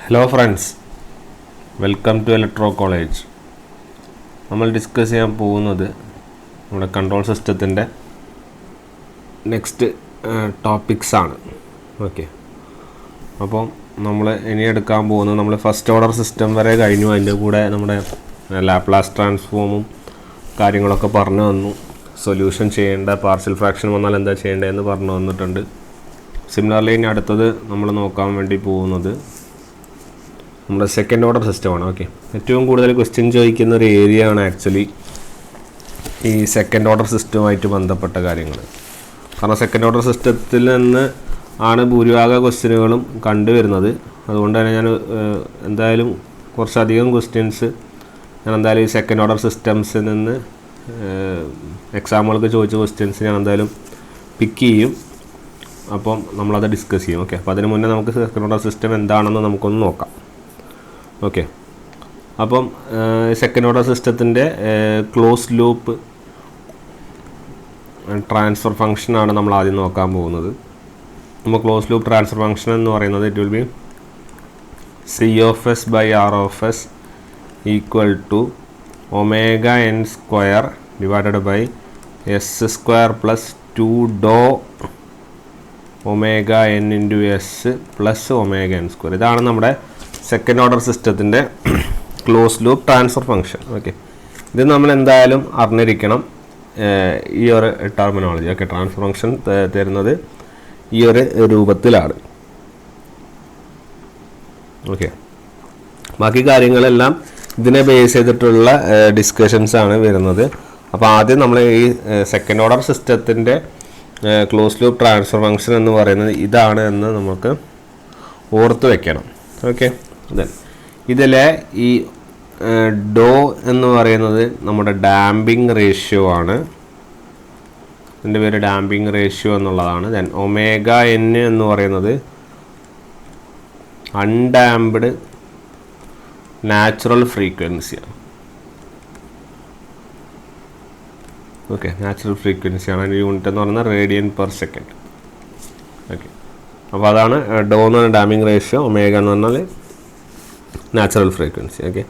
Hello friends, welcome to Electro College. നമ്മൾ discuss ചെയ്യാൻ പോകുന്നത് നമ്മുടെ കൺട്രോൾ സിസ്റ്റത്തിൻ്റെ നെക്സ്റ്റ് ടോപ്പിക്സ് ആണ്. ഓക്കെ, അപ്പോൾ നമ്മൾ ഇനി എടുക്കാൻ പോകുന്നത് നമ്മൾ ഫസ്റ്റ് ഓർഡർ സിസ്റ്റം വരെ കഴിഞ്ഞു. അതിൻ്റെ കൂടെ നമ്മുടെ ലാപ്ലാസ് ട്രാൻസ്ഫോമും കാര്യങ്ങളൊക്കെ പറഞ്ഞു തന്നു. സൊല്യൂഷൻ ചെയ്യേണ്ട പാർഷ്യൽ ഫ്രാക്ഷൻ വന്നാൽ എന്താ ചെയ്യേണ്ടതെന്ന് പറഞ്ഞു തന്നിട്ടുണ്ട്. സിമിലർലി ഇനി അടുത്തത് നമ്മൾ നോക്കാൻ വേണ്ടി പോകുന്നത് നമ്മുടെ സെക്കൻഡ് ഓർഡർ സിസ്റ്റമാണ്. ഓക്കെ, ഏറ്റവും കൂടുതൽ ക്വസ്റ്റ്യൻ ചോദിക്കുന്ന ഒരു ഏരിയ ആണ് ആക്ച്വലി ഈ സെക്കൻഡ് ഓർഡർ സിസ്റ്റവുമായിട്ട് ബന്ധപ്പെട്ട കാര്യങ്ങൾ. കാരണം സെക്കൻഡ് ഓർഡർ സിസ്റ്റത്തിൽ നിന്ന് ആണ് ഭൂരിഭാഗ ക്വസ്റ്റ്യനുകളും കണ്ടുവരുന്നത്. അതുകൊണ്ട് തന്നെ ഞാൻ എന്തായാലും കുറച്ചധികം ക്വസ്റ്റ്യൻസ് ഞാൻ എന്തായാലും ഈ സെക്കൻഡ് ഓർഡർ സിസ്റ്റംസിൽ നിന്ന് എക്സാമുകൾക്ക് ചോദിച്ച ക്വസ്റ്റ്യൻസ് ഞാൻ എന്തായാലും പിക്ക് ചെയ്യും. അപ്പം നമ്മളത് ഡിസ്കസ് ചെയ്യും. ഓക്കെ, അപ്പോൾ അതിന് മുന്നേ നമുക്ക് സെക്കൻഡ് ഓർഡർ സിസ്റ്റം എന്താണെന്ന് നമുക്കൊന്ന് നോക്കാം. ഓക്കെ, അപ്പം സെക്കൻഡ് ഓർഡർ സിസ്റ്റത്തിൻ്റെ ക്ലോസ് ലൂപ്പ് ട്രാൻസ്ഫർ ഫംഗ്ഷനാണ് നമ്മൾ ആദ്യം നോക്കാൻ പോകുന്നത്. നമ്മൾ ക്ലോസ് ലൂപ്പ് ട്രാൻസ്ഫർ ഫംഗ്ഷൻ എന്ന് പറയുന്നത് it will be C of S by R of S equal to omega N square divided by S square plus 2 ഡോ omega N into S plus omega N square. ഇതാണ് നമ്മുടെ second order സിസ്റ്റത്തിൻ്റെ close loop transfer function. Okay, ഇത് നമ്മൾ എന്തായാലും അറിഞ്ഞിരിക്കണം ഈ ഒരു ടെർമിനോളജി. ഓക്കെ, ട്രാൻസ്ഫർ ഫംഗ്ഷൻ തരുന്നത് ഈ ഒരു രൂപത്തിലാണ്. ഓക്കെ, ബാക്കി കാര്യങ്ങളെല്ലാം ഇതിനെ ബേസ് ചെയ്തിട്ടുള്ള ഡിസ്കഷൻസ് ആണ് വരുന്നത്. അപ്പോൾ ആദ്യം നമ്മൾ ഈ സെക്കൻഡ് ഓർഡർ സിസ്റ്റത്തിൻ്റെ ക്ലോസ് ലൂപ്പ് ട്രാൻസ്ഫർ ഫംഗ്ഷൻ എന്ന് പറയുന്നത് ഇതാണ് എന്ന് നമുക്ക് ഓർത്ത് വെക്കണം. ഓക്കെ, ഇതിലെ ഈ ഡോ എന്ന് പറയുന്നത് നമ്മുടെ ഡാമ്പിംഗ് റേഷ്യോ ആണ്. ഇതിൻ്റെ പേര് ഡാമ്പിംഗ് റേഷ്യോ എന്നുള്ളതാണ്. ദെൻ ഒമേഗ എൻ എന്ന് പറയുന്നത് അൺഡാംപ്ഡ് നാച്ചുറൽ ഫ്രീക്വൻസിയാണ്. ഓക്കെ, നാച്ചുറൽ ഫ്രീക്വൻസിയാണ്. അതിൻ്റെ യൂണിറ്റ് എന്ന് പറയുന്നത് റേഡിയൻ പെർ സെക്കൻഡ്. ഓക്കെ, അപ്പോൾ അതാണ് ഡോ എന്ന് പറഞ്ഞാൽ ഡാമ്പിംഗ് റേഷ്യോ, ഒമേഗ എന്ന് പറഞ്ഞാൽ നാച്ചുറൽ ഫ്രീക്വൻസി. ഓക്കെ,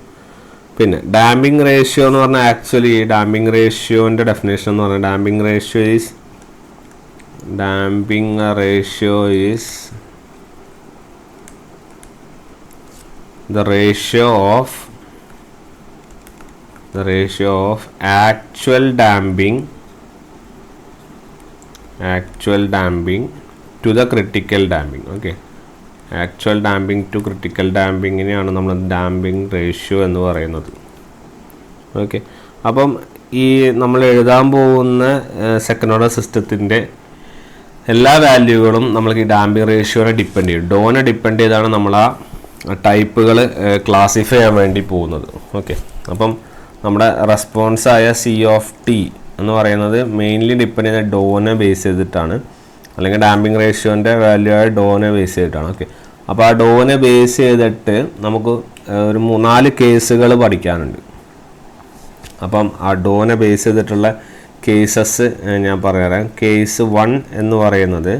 പിന്നെ ഡാമ്പിംഗ് റേഷ്യോ എന്ന് പറഞ്ഞാൽ ആക്ച്വലി ഡാമ്പിംഗ് റേഷ്യോൻ്റെ ഡെഫിനേഷൻ എന്ന് പറഞ്ഞാൽ damping ratio is the ratio of actual damping to the critical damping. Okay, actual damping to critical ഡാമ്പിങ്ങിനെയാണ് നമ്മൾ ഡാമ്പിംഗ് റേഷ്യോ എന്ന് പറയുന്നത്. ഓക്കെ, അപ്പം ഈ നമ്മൾ എഴുതാൻ പോകുന്ന സെക്കൻഡ് ഓർഡർ സിസ്റ്റത്തിൻ്റെ എല്ലാ വാല്യൂകളും നമ്മൾക്ക് ഈ ഡാമ്പിംഗ് റേഷ്യോനെ ഡിപ്പെൻഡ് ചെയ്യും. ഡോനെ ഡിപ്പെൻഡ് ചെയ്താണ് നമ്മൾ ആ ടൈപ്പുകൾ ക്ലാസിഫൈ ചെയ്യാൻ വേണ്ടി പോകുന്നത്. ഓക്കെ, അപ്പം നമ്മുടെ റെസ്പോൺസായ സി ഓഫ് ടി എന്ന് പറയുന്നത് മെയിൻലി ഡിപ്പെൻഡ് ചെയ്യുന്ന ഡോനെ ബേസ് ചെയ്തിട്ടാണ്, അല്ലെങ്കിൽ ഡാമ്പിംഗ് റേഷ്യോൻ്റെ വാല്യൂ ആയ ഡോനെ ബേസ് ചെയ്തിട്ടാണ്. ഓക്കെ, അപ്പോൾ ആ ഡോനെ ബേസ് ചെയ്തിട്ട് നമുക്ക് ഒരു 4 കേസുകൾ പഠിക്കാനുണ്ട്. അപ്പം ആ ഡോനെ ബേസ് ചെയ്തിട്ടുള്ള കേസസ് ഞാൻ പറയാം. കേസ് 1 എന്ന് പറയുന്നത്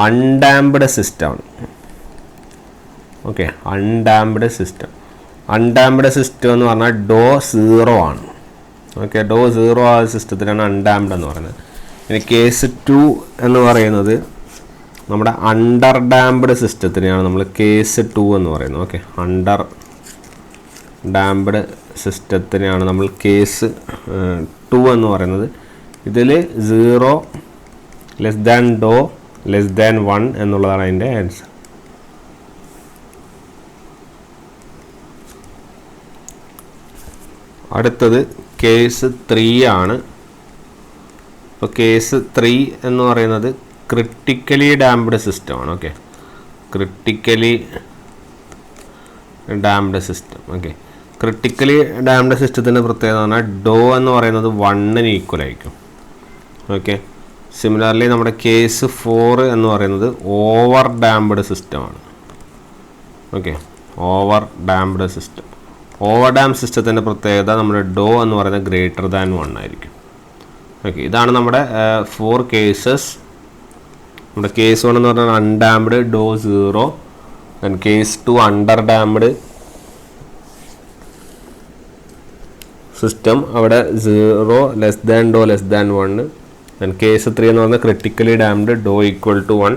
അൺഡാംപ്ഡ് സിസ്റ്റമാണ്. ഓക്കെ, അൺഡാംപ്ഡ് സിസ്റ്റം എന്ന് പറഞ്ഞാൽ ഡോ 0 ആണ്. ഓക്കെ, ഡോ 0 ആ സിസ്റ്റത്തിനാണ് അൺഡാംപ്ഡ് എന്ന് പറയുന്നത്. ഇനി കേസ് 2 എന്ന് പറയുന്നത് നമ്മുടെ അണ്ടർ ഡാംപ്ഡ് സിസ്റ്റത്തിനെയാണ് നമ്മൾ കേസ് 2 എന്ന് പറയുന്നത്. ഓക്കെ, അണ്ടർ ഡാംപ്ഡ് സിസ്റ്റത്തിനെയാണ് നമ്മൾ കേസ് 2 എന്ന് പറയുന്നത്. ഇതിൽ 0 ലെസ് ദാൻ ഡോ ലെസ് ദാൻ 1 എന്നുള്ളതാണ് അതിൻ്റെ ആൻസർ. അടുത്തത് കേസ് 3 ആണ്. ഇപ്പോൾ കേസ് 3 എന്ന് പറയുന്നത് ക്രിട്ടിക്കലി ഡാംപ്ഡ് സിസ്റ്റമാണ്. Okay, critically damped system. Okay, critically damped സിസ്റ്റത്തിൻ്റെ പ്രത്യേകത എന്ന് പറഞ്ഞാൽ ഡോ എന്ന് പറയുന്നത് 1ന് ഈക്വൽ ആയിരിക്കും. ഓക്കെ, സിമിലർലി നമ്മുടെ കേസ് 4 എന്ന് പറയുന്നത് ഓവർ ഡാംപ്ഡ് സിസ്റ്റമാണ്. Okay, over damped system. Over dam സിസ്റ്റത്തിൻ്റെ പ്രത്യേകത നമ്മുടെ ഡോ എന്ന് പറയുന്നത് ഗ്രേറ്റർ ദാൻ 1 ആയിരിക്കും. ഓക്കെ, ഇതാണ് നമ്മുടെ 4 കേസസ്. നമ്മുടെ കേസ് 1 എന്ന് പറഞ്ഞാൽ അൺഡാംപ്ഡ് ഡോ 0, and case 2 under damped system, അവിടെ 0 ലെസ് ദാൻ ഡോ ലെസ് ദാൻ 1. ആൻഡ് കേസ് 3 എന്ന് പറഞ്ഞാൽ ക്രിട്ടിക്കലി ഡാംഡ് ഡോ ഈക്വൽ ടു 1,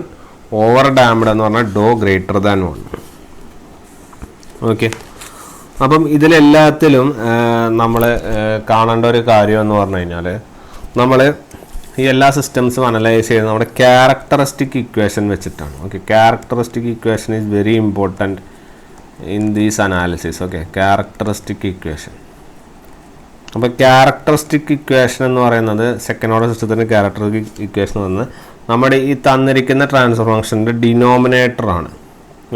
ഓവർ ഡാംഡ് എന്ന് പറഞ്ഞാൽ ഡോ ഗ്രേറ്റർ ദാൻ 1. ഓക്കെ, അപ്പം ഇതിലെല്ലാത്തിലും നമ്മൾ കാണേണ്ട ഒരു കാര്യം എന്ന് പറഞ്ഞു കഴിഞ്ഞാൽ നമ്മൾ ഈ എല്ലാ സിസ്റ്റംസും അനലൈസ് ചെയ്യുന്നത് നമ്മുടെ ക്യാരക്ടറിസ്റ്റിക് ഇക്വേഷൻ വെച്ചിട്ടാണ്. Okay, characteristic equation is very important in these analysis. Okay, characteristic equation. അപ്പോൾ ക്യാരക്ടറിസ്റ്റിക് ഇക്വേഷൻ എന്ന് പറയുന്നത് സെക്കൻഡ് ഓർഡർ സിസ്റ്റത്തിൻ്റെ ക്യാരക്ടറിസ്റ്റിക് ഇക്വേഷൻ എന്ന് പറയുന്നത് നമ്മുടെ ഈ തന്നിരിക്കുന്ന ട്രാൻസ്ഫർ ഫംഗ്ഷൻ്റെ ഡിനോമിനേറ്ററാണ്.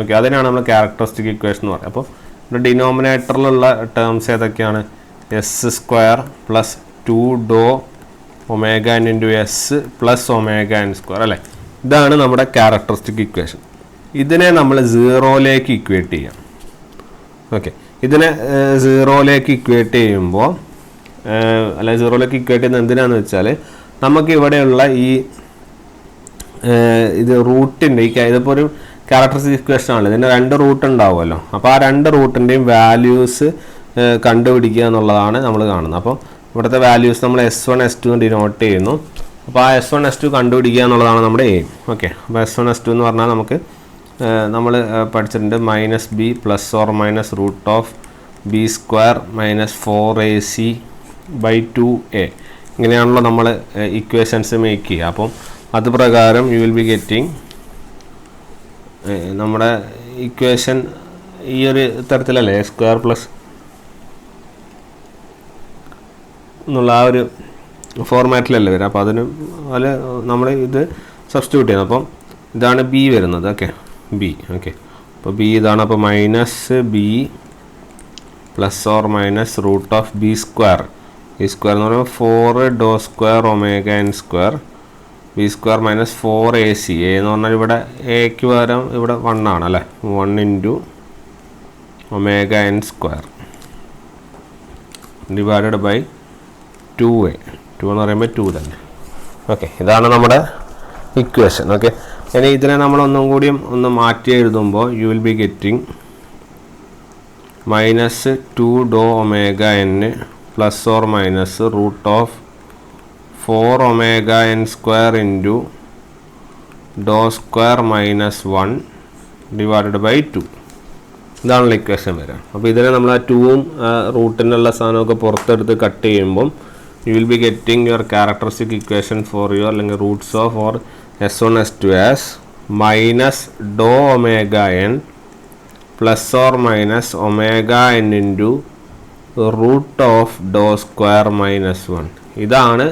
ഓക്കെ, അതിനാണ് നമ്മൾ ക്യാരക്ടറിസ്റ്റിക് ഇക്വേഷൻ എന്ന് പറയുന്നത്. അപ്പോൾ ഇവിടെ ഡിനോമിനേറ്ററിലുള്ള ടേംസ് ഏതൊക്കെയാണ്? എസ് സ്ക്വയർ പ്ലസ് 2 ഡോ omega N into S plus omega N square അല്ലേ? ഇതാണ് നമ്മുടെ ക്യാരക്ടറിസ്റ്റിക് ഇക്വേഷൻ. ഇതിനെ നമ്മൾ 0ലേക്ക് ഇക്വേറ്റ് ചെയ്യാം. ഓക്കെ, ഇതിനെ 0ലേക്ക് ഇക്വേറ്റ് ചെയ്യുമ്പോൾ അല്ല 0ലേക്ക് ഇക്വേറ്റ് ചെയ്യുന്നത് എന്തിനാണെന്ന് വെച്ചാൽ നമുക്ക് ഇവിടെയുള്ള ഈ ഇത് റൂട്ടിൻ്റെ ഇതിപ്പോൾ ഒരു ക്യാരക്ടറിസ്റ്റിക് ഇക്വേഷൻ ആണ്. ഇതിൻ്റെ 2 റൂട്ട് ഉണ്ടാവുമല്ലോ. അപ്പോൾ ആ 2 റൂട്ടിൻ്റെയും വാല്യൂസ് കണ്ടുപിടിക്കുക എന്നുള്ളതാണ് നമ്മൾ കാണുന്നത്. അപ്പോൾ ഇവിടുത്തെ വാല്യൂസ് നമ്മൾ S1 S2 ഡിനോട്ട് ചെയ്യുന്നു. അപ്പോൾ ആ S1 S2 കണ്ടുപിടിക്കുക എന്നുള്ളതാണ് നമ്മുടെ എയിം. ഓക്കെ, അപ്പോൾ S1 S2 എന്ന് പറഞ്ഞാൽ നമുക്ക് നമ്മൾ പഠിച്ചിട്ടുണ്ട് -b plus or minus root of b square minus 4ac/2a. ഇങ്ങനെയാണല്ലോ നമ്മൾ ഇക്വേഷൻസ് മേക്ക് ചെയ്യുക. അപ്പം അത് പ്രകാരം യു വിൽ ബി ഗെറ്റിംഗ് നമ്മുടെ ഇക്വേഷൻ ഈ ഒരു തരത്തിലല്ലേ, എ സ്ക്വയർ പ്ലസ് എന്നുള്ള ആ ഒരു ഫോർമാറ്റിലല്ലേ വരും. അപ്പോൾ അതിന് അതിൽ നമ്മൾ ഇത് സബ്സ്റ്റിറ്റ്യൂട്ട് ചെയ്യണം. അപ്പം ഇതാണ് ബി വരുന്നത്. Okay, B. ഓക്കെ, അപ്പോൾ ബി ഇതാണ്. അപ്പോൾ -b plus or minus root of B square. ഈ സ്ക്വയർ എന്ന് പറയുമ്പോൾ 4 ഡോ square omega N square B square minus 4ac. A എന്ന് പറഞ്ഞാൽ ഇവിടെ എക്ക് പകരം ഇവിടെ 1 ആണ് അല്ലേ. 1 into omega N square divided by 2a. 2 എന്ന് പറയുമ്പോൾ 2 തന്നെ. ഓക്കെ, ഇതാണ് നമ്മുടെ ഇക്വേഷൻ. ഓക്കെ, ഇനി ഇതിനെ നമ്മൾ ഒന്നും കൂടിയും ഒന്ന് മാറ്റി എഴുതുമ്പോൾ യു വിൽ ബി ഗെറ്റിംഗ് -2 ഡോ omega N plus or minus root of 4 omega N square into ഡോ സ്ക്വയർ -1 ഡിവൈഡഡ് ബൈ 2. ഇതാണല്ലോ ഇക്വേഷൻ വരിക. അപ്പോൾ ഇതിനെ നമ്മൾ ആ 2ഉം റൂട്ടിനുള്ള സാധനമൊക്കെ പുറത്തെടുത്ത് കട്ട് ചെയ്യുമ്പം you will be getting your characteristic equation for your അല്ലെങ്കിൽ roots of or S1 S2 as minus ഡോ omega N plus or minus omega N into root of ഡോ സ്ക്വയർ -1. ഇതാണ്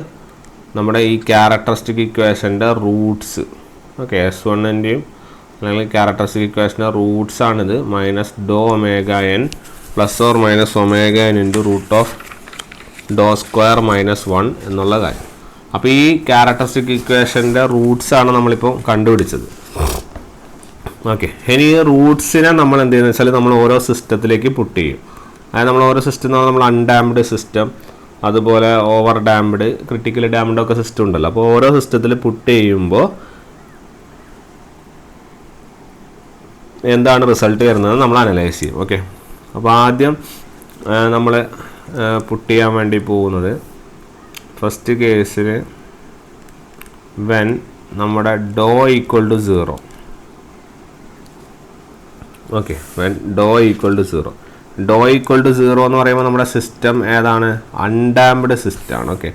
നമ്മുടെ ഈ ക്യാരക്ടറിസ്റ്റിക് ഇക്വേഷൻ്റെ റൂട്ട്സ്. ഓക്കെ, S1ൻ്റെയും അല്ലെങ്കിൽ ക്യാരക്ടറിസ്റ്റിക് ഇക്വേഷൻ്റെ റൂട്ട്സ് ആണിത്. മൈനസ് ഡോ omega N plus or minus omega N into root of ഡോ സ്ക്വയർ -1 എന്നുള്ള കാര്യം. അപ്പോൾ ഈ ക്യാരക്ടറിസ്റ്റിക് ഇക്വേഷൻ്റെ റൂട്ട്സ് ആണ് നമ്മളിപ്പോൾ കണ്ടുപിടിച്ചത്. ഓക്കെ, ഇനി ഈ റൂട്ട്സിനെ നമ്മൾ എന്ത് ചെയ്യുന്നത് വെച്ചാൽ നമ്മൾ ഓരോ സിസ്റ്റത്തിലേക്ക് പുട്ട് ചെയ്യും. അതായത് നമ്മൾ ഓരോ സിസ്റ്റം എന്ന് പറഞ്ഞാൽ നമ്മൾ അൺഡാംഡ് സിസ്റ്റം, അതുപോലെ ഓവർ ഡാംഡ്, ക്രിട്ടിക്കലി ഡാംഡ് ഒക്കെ സിസ്റ്റം ഉണ്ടല്ലോ. അപ്പോൾ ഓരോ സിസ്റ്റത്തിൽ പുട്ട് ചെയ്യുമ്പോൾ എന്താണ് റിസൾട്ട് വരുന്നത് നമ്മൾ അനലൈസ് ചെയ്യും. ഓക്കെ, അപ്പോൾ ആദ്യം നമ്മൾ പുട്ട് ചെയ്യാൻ വേണ്ടി പോകുന്നത് ഫസ്റ്റ് കേസിൽ വെൻ നമ്മുടെ ഡോ ഈക്വൽ ടു 0. ഓക്കെ, വെൻ ഡോ ഈക്വൽ ടു 0. ഡോ ഈക്വൽ ടു 0 എന്ന് പറയുമ്പോൾ നമ്മുടെ സിസ്റ്റം ഏതാണ്? അൺഡാംഡ് സിസ്റ്റമാണ്. ഓക്കെ,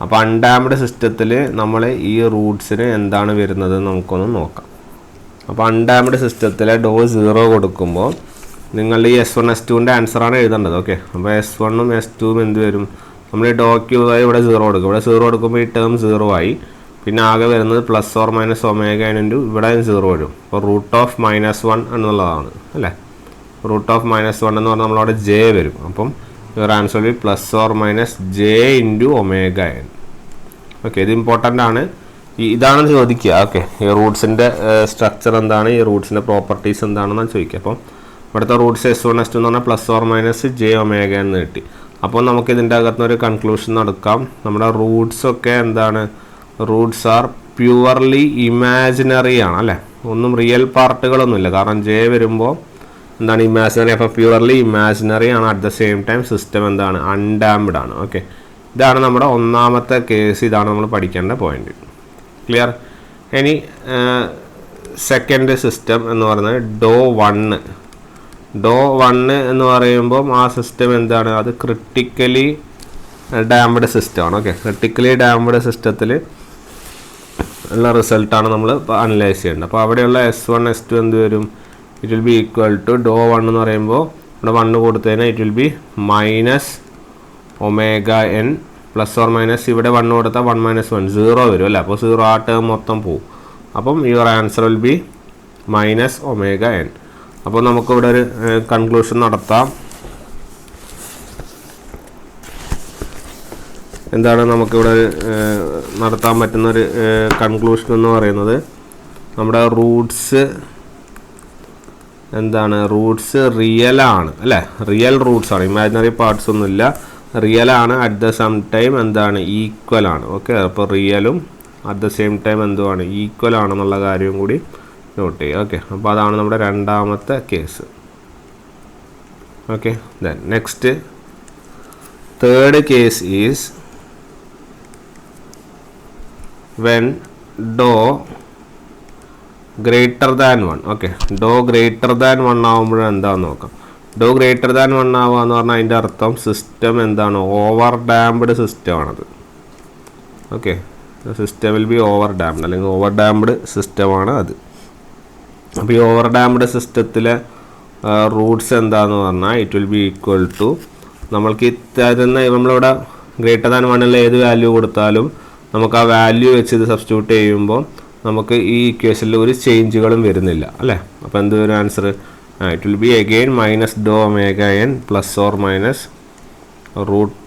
അപ്പോൾ അൺഡാംഡ് സിസ്റ്റത്തിൽ നമ്മൾ ഈ റൂട്ട്സിന് എന്താണ് വരുന്നത് നമുക്കൊന്ന് നോക്കാം. അപ്പോൾ അൺഡാംഡ് സിസ്റ്റത്തിലെ ഡോ 0 കൊടുക്കുമ്പോൾ നിങ്ങളുടെ ഈ S1 S2ൻ്റെ ആൻസറാണ് എഴുതേണ്ടത്. ഓക്കെ, അപ്പോൾ S1ഉം S2ഉം എന്ത് വരും? നമ്മൾ ഈ ഡോക്ക് ഇവിടെ 0 കൊടുക്കും. ഇവിടെ 0 കൊടുക്കുമ്പോൾ ഈ ടേം 0 ആയി. പിന്നെ ആകെ വരുന്നത് plus or minus omega into ഇവിടെ 0 വരും. അപ്പോൾ റൂട്ട് ഓഫ് -1 എന്നുള്ളതാണ് അല്ലേ. റൂട്ട് ഓഫ് -1 എന്ന് പറഞ്ഞാൽ നമ്മളവിടെ j വരും. അപ്പം your answer will plus or minus j into omega N. Okay, ഇത് ഇമ്പോർട്ടൻ്റ് ആണ്. ഇതാണ് ചോദിക്കുക. ഓക്കെ, ഈ റൂട്ട്സിൻ്റെ സ്ട്രക്ചർ എന്താണ്, ഈ റൂട്ട്സിൻ്റെ പ്രോപ്പർട്ടീസ് എന്താണെന്നാണ് ചോദിക്കുക. അപ്പം ഇവിടുത്തെ റൂട്ട്സ് S1 S2 എന്ന് പറഞ്ഞാൽ plus or minus j omega എന്ന് കിട്ടി. അപ്പോൾ നമുക്ക് ഇതിൻ്റെ അകത്തുനിന്നൊരു കൺക്ലൂഷൻ നടക്കാം. നമ്മുടെ റൂട്ട്സ് ഒക്കെ എന്താണ്? റൂട്ട്സ് ആർ പ്യുവർലി ഇമാജിനറി ആണ് അല്ലേ. ഒന്നും റിയൽ പാർട്ടുകളൊന്നുമില്ല. കാരണം ജെ വരുമ്പോൾ എന്താണ് ഇമാജിനറി, അപ്പോൾ പ്യുവർലി ഇമാജിനറി ആണ്. At the same time system എന്താണ് അൺഡാംപ്ഡ് ആണ്. ഓക്കെ, ഇതാണ് നമ്മുടെ ഒന്നാമത്തെ കേസ്. ഇതാണ് നമ്മൾ പഠിക്കേണ്ട പോയിന്റ്. ക്ലിയർ? ഇനി സെക്കൻഡ് സിസ്റ്റം എന്ന് പറയുന്നത് ഡോ 1 എന്ന് പറയുമ്പോൾ ആ സിസ്റ്റം എന്താണ്, അത് ക്രിട്ടിക്കലി ഡാംപ്ഡ് സിസ്റ്റമാണ്. ഓക്കെ, ക്രിട്ടിക്കലി ഡാംപ്ഡ് സിസ്റ്റത്തിൽ ഉള്ള റിസൾട്ടാണ് നമ്മൾ അനലൈസ് ചെയ്യേണ്ടത്. അപ്പോൾ അവിടെയുള്ള S1 S2 എന്ത് വരും? It will be equal to ഡോ 1 എന്ന് പറയുമ്പോൾ ഇവിടെ 1 കൊടുത്തതിന് it will be minus omega N plus or minus, ഇവിടെ 1 കൊടുത്താൽ 1 - 1 0 വരും അല്ലേ. അപ്പോൾ 0 ആ ടേം മൊത്തം പോവും. അപ്പം your answer will be minus omega n. അപ്പോൾ നമുക്കിവിടെ ഒരു കൺക്ലൂഷൻ നടത്താം. എന്താണ് നമുക്കിവിടെ നടത്താൻ പറ്റുന്നൊരു കൺക്ലൂഷൻ എന്ന് പറയുന്നത്, നമ്മുടെ റൂട്ട്സ് എന്താണ്, റൂട്ട്സ് റിയലാണ് അല്ലേ. റിയൽ റൂട്ട്സ് ആണ്, ഇമാജിനറി പാർട്സ് ഒന്നുമില്ല, റിയലാണ്. അറ്റ് ദ സെയിം ടൈം എന്താണ് ഈക്വൽ ആണ്. ഓക്കെ, അപ്പോൾ റിയലും അറ്റ് ദ സെയിം ടൈം എന്തുമാണ് ഈക്വൽ ആണെന്നുള്ള കാര്യം കൂടി നോട്ട് ചെയ്യുക. ഓക്കെ, അപ്പോൾ അതാണ് നമ്മുടെ രണ്ടാമത്തെ case. Okay, then next third case is when ഡോ ഗ്രേറ്റർ ദാൻ 1. ഓക്കെ, ഡോ ഗ്രേറ്റർ ദാൻ 1 ആകുമ്പോഴും എന്താണെന്ന് നോക്കാം. ഡോ ഗ്രേറ്റർ ദാൻ 1 ആവുക എന്ന് പറഞ്ഞാൽ അതിൻ്റെ അർത്ഥം സിസ്റ്റം എന്താണ് ഓവർ ഡാംപ്ഡ് സിസ്റ്റമാണത്. Okay, system will be over damped, അല്ലെങ്കിൽ ഓവർ ഡാംപ്ഡ് സിസ്റ്റമാണ് അത്. അപ്പോൾ ഈ ഓവർ ഡാംപ്ഡ് സിസ്റ്റത്തിലെ റൂട്ട്സ് എന്താണെന്ന് പറഞ്ഞാൽ it will be equal to, നമ്മൾക്ക് തരുന്ന നമ്മളിവിടെ ഗ്രേറ്റർ ദാൻ 1 ഏത് വാല്യൂ കൊടുത്താലും നമുക്ക് ആ വാല്യൂ വെച്ച് ഇത് സബ്സ്റ്റിറ്റ്യൂട്ട് ചെയ്യുമ്പോൾ നമുക്ക് ഈ ഇക്വേഷനിൽ ഒരു ചേഞ്ചുകളും വരുന്നില്ല അല്ലേ. അപ്പോൾ എന്ത് വരും answer? It will be again minus ഡോ omega N plus or minus root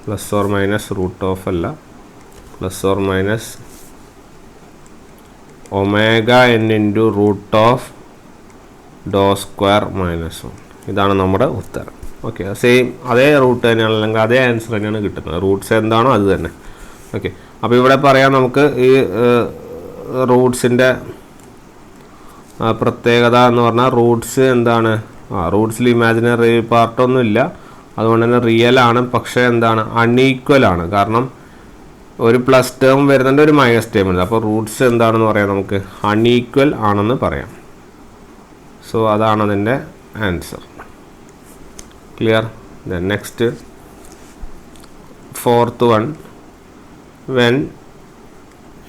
plus or minus root of അല്ല, plus or minus omega N into root of ഡോ സ്ക്വയർ മൈനസ് 1. ഇതാണ് നമ്മുടെ ഉത്തരം. ഓക്കെ, സെയിം അതേ റൂട്ട് തന്നെയാണ്, അല്ലെങ്കിൽ അതേ ആൻസർ തന്നെയാണ് കിട്ടുന്നത്. റൂട്ട്സ് എന്താണോ അത് തന്നെ. ഓക്കെ, അപ്പോൾ ഇവിടെ പറയാം നമുക്ക് ഈ റൂട്ട്സിൻ്റെ പ്രത്യേകത എന്ന് പറഞ്ഞാൽ റൂട്ട്സ് എന്താണ്, റൂട്ട്സിൽ ഇമാജിനറി പാർട്ടൊന്നുമില്ല, അതുകൊണ്ട് തന്നെ റിയൽ ആണ്. പക്ഷേ എന്താണ് അൺഈക്വൽ ആണ്. കാരണം ഒരു പ്ലസ് ടേം വരുന്നുണ്ട്, ഒരു മൈനസ് ടേം ഉണ്ട്. അപ്പോൾ റൂട്ട്സ് എന്താണെന്ന് പറയാം, നമുക്ക് അൺഈക്വൽ ആണെന്ന് പറയാം. സോ അതാണ് അതിൻ്റെ answer. Clear? Then next fourth one, when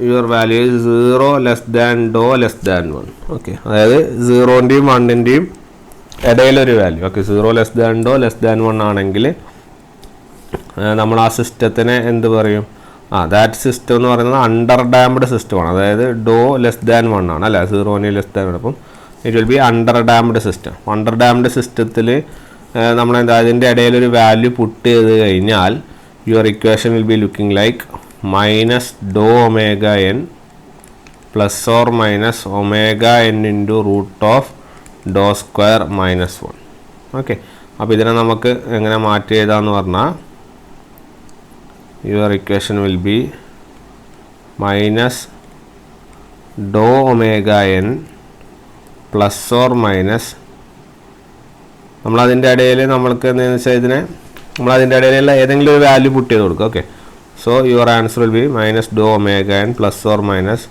your value is 0 less than ഡോ ലെസ് ദാൻ 1. ഓക്കെ, അതായത് 0ൻ്റെയും 1ൻ്റെയും ഇടയിലൊരു വാല്യൂ. ഓക്കെ, 0 ലെസ് ദാൻ ഡോ ലെസ് ദാൻ 1 ആണെങ്കിൽ നമ്മൾ ആ സിസ്റ്റത്തിനെ എന്ത് പറയും? ദാറ്റ് സിസ്റ്റം എന്ന് പറയുന്നത് അണ്ടർ ഡാംപ്ഡ് സിസ്റ്റമാണ്. അതായത് ഡോ ലെസ് ദാൻ 1 ആണ് അല്ലേ, 0 ലെസ് ദാൻ 1. അപ്പം it will be under damped system. Under damped സിസ്റ്റത്തിൽ നമ്മളെന്താ അതിൻ്റെ ഇടയിലൊരു വാല്യൂ പുട്ട് ചെയ്ത് കഴിഞ്ഞാൽ your equation will be looking like minus ഡോ omega N plus or minus omega N into root of ഡോ സ്ക്വയർ മൈനസ് 1. ഓക്കെ, അപ്പോൾ ഇതിനെ നമുക്ക് എങ്ങനെ മാറ്റി എഴുതാമെന്ന് പറഞ്ഞാൽ your equation will be minus ഡോ omega N plus or minus, നമ്മളതിൻ്റെ ഇടയിൽ നമ്മൾക്ക് എന്താണെന്ന് വെച്ചാൽ ഇതിനെ നമ്മളതിൻ്റെ ഇടയിലുള്ള ഏതെങ്കിലും ഒരു വാല്യൂ പുട്ട് ചെയ്ത് കൊടുക്കുക. Okay, so your answer will be minus ഡോ omega N plus or minus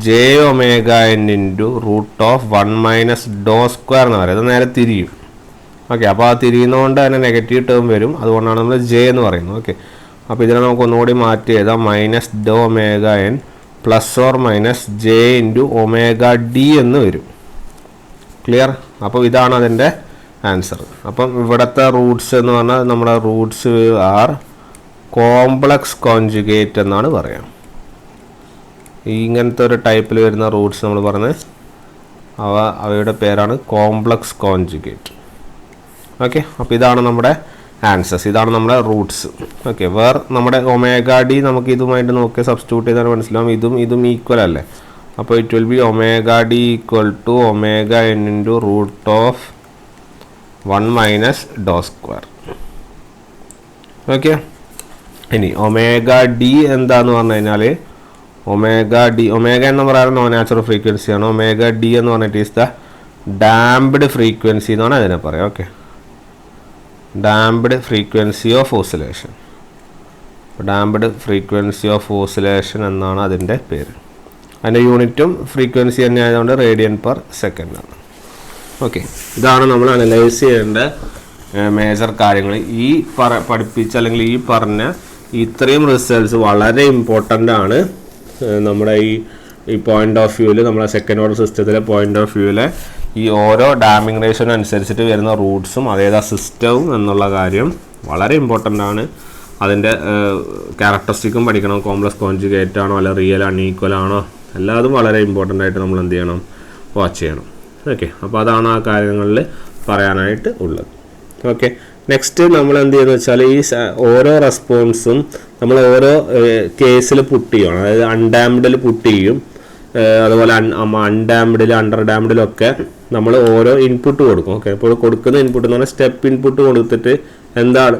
J omega N into root of 1 minus ഡോ സ്ക്വയർ എന്ന് പറയുന്നത്. അത് നേരെ തിരിയും. ഓക്കെ, അപ്പോൾ ആ തിരിയുന്നതുകൊണ്ട് തന്നെ നെഗറ്റീവ് ടേം വരും, അതുകൊണ്ടാണ് നമ്മൾ ജെ എന്ന് പറയുന്നത്. ഓക്കെ, അപ്പോൾ ഇതിനെ നമുക്ക് ഒന്നുകൂടി മാറ്റി എഴുതാം. മൈനസ് ഡോ omega N plus or minus j into omega d എന്ന് വരും. ക്ലിയർ? അപ്പോൾ ഇതാണ് അതിൻ്റെ ആൻസർ. അപ്പം ഇവിടുത്തെ റൂട്ട്സ് എന്ന് പറഞ്ഞാൽ നമ്മുടെ റൂട്ട്സ് ആർ കോംപ്ലക്സ് കോൺജുഗേറ്റ് എന്നാണ് പറയാം. ഇങ്ങനത്തെ ഒരു ടൈപ്പിൽ വരുന്ന റൂട്ട്സ് നമ്മൾ പറഞ്ഞ് അവയുടെ പേരാണ് കോംപ്ലക്സ് കോൺജുഗേറ്റ്. ഓക്കെ, അപ്പോൾ ഇതാണ് നമ്മുടെ ആൻസേഴ്സ്, ഇതാണ് നമ്മുടെ റൂട്ട്സ്. ഓക്കെ, നമ്മുടെ ഒമേഗ ഡി നമുക്ക് ഇതുമായിട്ട് നോക്കി സബ്സ്റ്റിറ്റ്യൂട്ട് ചെയ്താൽ മനസ്സിലാവും ഇതും ഈക്വൽ അല്ലേ. അപ്പോൾ it will be omega D equal to omega N into root of 1 minus ഡോ സ്ക്വയർ. ഓക്കെ, ഇനി ഒമേഗ ഡി എന്താന്ന് പറഞ്ഞു കഴിഞ്ഞാൽ ഒമേഗ ഡി, ഒമേഗ എന്ന് പറയുന്നത് നോൺ നാച്ചുറൽ ഫ്രീക്വൻസിയാണ്. ഒമേഗ ഡി എന്ന് പറഞ്ഞിട്ട് ഈസ് ദ ഡാംപ്ഡ് ഫ്രീക്വൻസി എന്നാണ് അതിനെ പറയാം. Okay, damped frequency of oscillation. Damped frequency of oscillation എന്നാണ് അതിൻ്റെ പേര്. അതിൻ്റെ യൂണിറ്റും ഫ്രീക്വൻസി തന്നെ ആയതുകൊണ്ട് റേഡിയൻ പെർ സെക്കൻഡ് ആണ്. ഓക്കെ, ഇതാണ് നമ്മൾ അനലൈസ് ചെയ്യേണ്ട മേജർ കാര്യങ്ങൾ. ഈ പഠിപ്പിച്ച അല്ലെങ്കിൽ ഈ പറഞ്ഞ ഇത്രയും റിസൾട്ട്സ് വളരെ ഇമ്പോർട്ടൻ്റ് ആണ്. നമ്മുടെ ഈ പോയിൻ്റ് ഓഫ് വ്യൂവിൽ, നമ്മുടെ സെക്കൻഡ് ഓർഡർ സിസ്റ്റത്തിലെ പോയിൻ്റ് ഓഫ് വ്യൂവിലെ ഈ ഓരോ ഡാമിംഗ് റേഷ്യോന് അനുസരിച്ചിട്ട് വരുന്ന റൂട്ട്സും അതേതാ സിസ്റ്റവും എന്നുള്ള കാര്യം വളരെ ഇമ്പോർട്ടൻ്റ് ആണ്. അതിൻ്റെ ക്യാരക്ടറിസ്റ്റിക്കും പഠിക്കണം. കോംപ്ലക്സ് കോൺജുഗേറ്റ് ആണോ അല്ല റിയൽ അൺഈക്വൽ ആണോ, എല്ലാതും വളരെ ഇമ്പോർട്ടൻ്റ് ആയിട്ട് നമ്മൾ എന്ത് ചെയ്യണം, വാച്ച് ചെയ്യണം. ഓക്കെ, അപ്പോൾ അതാണ് ആ കാര്യങ്ങളിൽ പറയാനായിട്ട് ഉള്ളത്. ഓക്കെ, നെക്സ്റ്റ് നമ്മൾ എന്ത് ചെയ്യുന്നത് വെച്ചാൽ ഈ ഓരോ റെസ്പോൺസും നമ്മൾ ഓരോ കേസിൽ പുട്ട് ചെയ്യണം. അതായത് അൺഡാംഡിൽ പുട്ട് ചെയ്യും, അതുപോലെ അൺഡാംഡിൽ അണ്ടർ ഡാംഡിലൊക്കെ നമ്മൾ ഓരോ ഇൻപുട്ട് കൊടുക്കും. ഓക്കെ, ഇപ്പോൾ കൊടുക്കുന്ന ഇൻപുട്ട് എന്ന് പറഞ്ഞാൽ സ്റ്റെപ്പ് ഇൻപുട്ട് കൊടുത്തിട്ട് എന്താണ്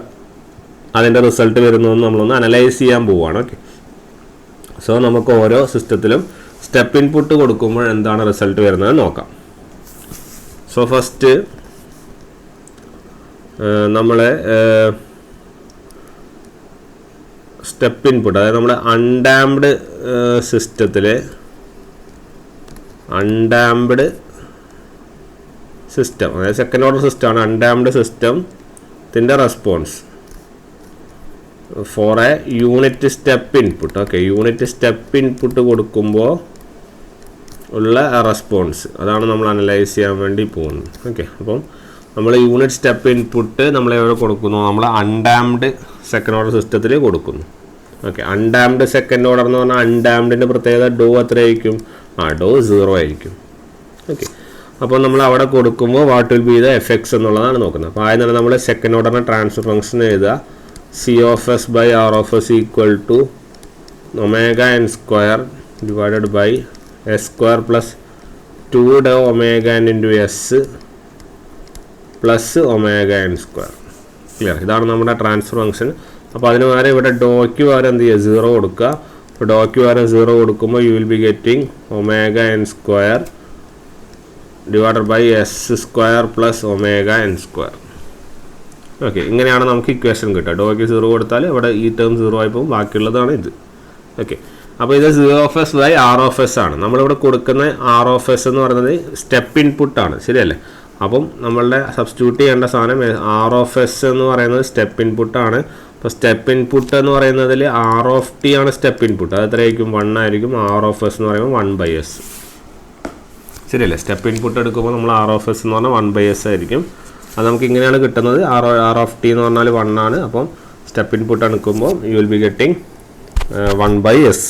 അതിൻ്റെ റിസൾട്ട് വരുന്നതെന്ന് നമ്മളൊന്ന് അനലൈസ് ചെയ്യാൻ പോവുകയാണ്. ഓക്കെ, സോ നമുക്ക് ഓരോ സിസ്റ്റത്തിലും സ്റ്റെപ്പ് ഇൻപുട്ട് കൊടുക്കുമ്പോൾ എന്താണ് റിസൾട്ട് വരുന്നത് നോക്കാം. സോ ഫസ്റ്റ് നമ്മളെ സ്റ്റെപ്പ് ഇൻപുട്ട്, അതായത് നമ്മുടെ അൺഡാംപ്ഡ് സിസ്റ്റത്തിലെ അൺഡാംപ്ഡ് സിസ്റ്റം, അതായത് സെക്കൻഡ് ഓർഡർ സിസ്റ്റമാണ് അൺഡാംപ്ഡ് സിസ്റ്റത്തിൻ്റെ response four A unit step input. Okay, unit step input കൊടുക്കുമ്പോൾ ഉള്ള റെസ്പോൺസ് അതാണ് നമ്മൾ അനലൈസ് ചെയ്യാൻ വേണ്ടി പോകുന്നത്. ഓക്കെ, അപ്പം നമ്മൾ യൂണിറ്റ് സ്റ്റെപ്പ് ഇൻപുട്ട് നമ്മൾ എവിടെ കൊടുക്കുന്നു, നമ്മൾ അൺഡാംപ്ഡ് സെക്കൻഡ് ഓർഡർ സിസ്റ്റത്തിൽ കൊടുക്കുന്നു. ഓക്കെ, അൺഡാംപ്ഡ് സെക്കൻഡ് ഓർഡർ എന്ന് പറഞ്ഞാൽ അൺഡാംപ്ഡിൻ്റെ പ്രത്യേകത ഡോ എത്രയായിരിക്കും, ഡോ 0 ആയിരിക്കും. ഓക്കെ, അപ്പോൾ നമ്മൾ അവിടെ കൊടുക്കുമ്പോൾ what will be the effects എന്നുള്ളതാണ് നോക്കുന്നത്. അപ്പോൾ ആദ്യം തന്നെ നമ്മൾ സെക്കൻഡ് ഓർഡറിൻ്റെ ട്രാൻസ്ഫർ ഫംഗ്ഷൻ എഴുതുക. C of S by R of S equal to omega N square divided by S square plus 2 ഡോ omega N into S plus omega N square. Clear? ഇതാണ് നമ്മുടെ ട്രാൻസ്ഫർ ഫംഗ്ഷൻ. അപ്പോൾ അതിന് പകരം ഇവിടെ ഡോയ്ക്ക് പകരം എന്ത് ചെയ്യുക, 0 കൊടുക്കുക. അപ്പോൾ ഡോയ്ക്ക് പകരം 0 കൊടുക്കുമ്പോൾ you will be getting omega N square divided by S square plus omega N square. Okay, ഇങ്ങനെയാണ് നമുക്ക് ഇക്വേഷൻ കിട്ടുക. ഡോയ്ക്ക് 0 കൊടുത്താൽ ഇവിടെ ഈ ടേം 0 ആയി പോകും, ബാക്കിയുള്ളതാണ് ഇത്. ഓക്കെ, അപ്പോൾ ഇത് 0 of S by R of S ആണ്. നമ്മളിവിടെ കൊടുക്കുന്ന ആർ ഓഫ് എസ് എന്ന് പറയുന്നത് സ്റ്റെപ്പ് ഇൻപുട്ടാണ്, ശരിയല്ലേ? അപ്പം നമ്മളുടെ സബ്സ്റ്റിറ്റ്യൂട്ട് ചെയ്യേണ്ട സാധനം ആർ ഓഫ് എസ് എന്ന് പറയുന്നത് സ്റ്റെപ്പ് ഇൻപുട്ടാണ്. അപ്പോൾ സ്റ്റെപ്പ് ഇൻപുട്ട് എന്ന് പറയുന്നതിൽ ആർ ഓഫ് ടി ആണ് സ്റ്റെപ്പ് ഇൻപുട്ട്. അത് എത്രയായിരിക്കും, 1 ആയിരിക്കും. ആർ ഓഫ് എസ് എന്ന് പറയുമ്പോൾ 1/s, ശരിയല്ലേ? സ്റ്റെപ്പ് ഇൻപുട്ട് എടുക്കുമ്പോൾ നമ്മൾ ആർ ഓഫ് എസ് എന്ന് പറഞ്ഞാൽ 1/s ആയിരിക്കും. അത് നമുക്ക് ഇങ്ങനെയാണ് കിട്ടുന്നത്. ആർ ഓഫ് ടി എന്ന് പറഞ്ഞാൽ 1 ആണ്. അപ്പം സ്റ്റെപ്പ് ഇൻപുട്ട് എടുക്കുമ്പോൾ U will be getting 1/s.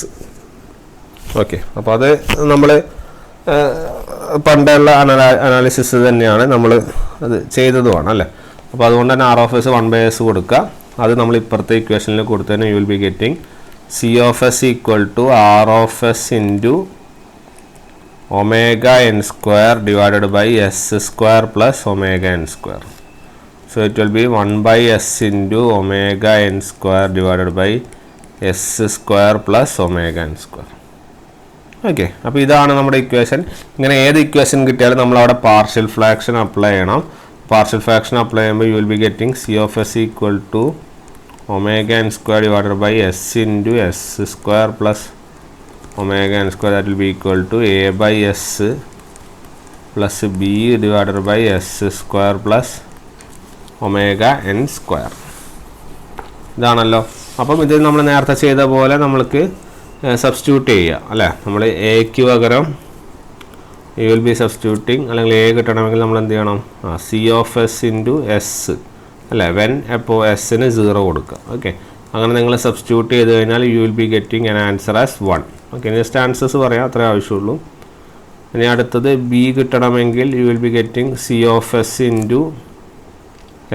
Okay, അപ്പോൾ അത് നമ്മൾ പണ്ടുള്ള അനാലിസിസ് തന്നെയാണ് നമ്മൾ അത് ചെയ്തതുമാണ് അല്ലേ. അപ്പോൾ അതുകൊണ്ട് തന്നെ ആർ ഓഫ് എസ് 1/s കൊടുക്കുക. അത് നമ്മൾ ഇപ്പുറത്തെ ഇക്വേഷനിൽ കൊടുത്തതിന് you will be getting C of S equal to r of S into omega N square divided by S square plus omega N square. So it will be 1/s into omega N square divided by S square plus omega N square. Okay, അപ്പോൾ ഇതാണ് നമ്മുടെ equation. ഇങ്ങനെ ഏത് equation കിട്ടിയാലും നമ്മൾ അവിടെ partial fraction apply ചെയ്യണം. Partial fraction apply ചെയ്യുമ്പോൾ you will be getting C of S equal to omega N square divided by S into S square plus omega N square. That will be equal to a/s plus b divided by S square plus omega N square. ഇതാണല്ലോ. അപ്പം ഇത് നമ്മൾ നേരത്തെ ചെയ്ത പോലെ നമ്മൾക്ക് substitute ചെയ്യുക അല്ലേ. നമ്മൾ എക്ക് പകരം യു വിൽ ബി സബ്സ്റ്റിറ്റ്യൂട്ടിങ്, അല്ലെങ്കിൽ എ കിട്ടണമെങ്കിൽ നമ്മൾ എന്ത് ചെയ്യണം, C of S into S അല്ലേ. വെൻ എപ്പോൾ എസ്സിന് 0 കൊടുക്കുക. ഓക്കെ, അങ്ങനെ നിങ്ങൾ സബ്സ്റ്റിറ്റ്യൂട്ട് ചെയ്ത് കഴിഞ്ഞാൽ you will be getting an answer as 1. Okay, just answers പറയാം, അത്രേ ആവശ്യമുള്ളൂ. ഇനി അടുത്തത് ബി കിട്ടണമെങ്കിൽ you will be getting C of S into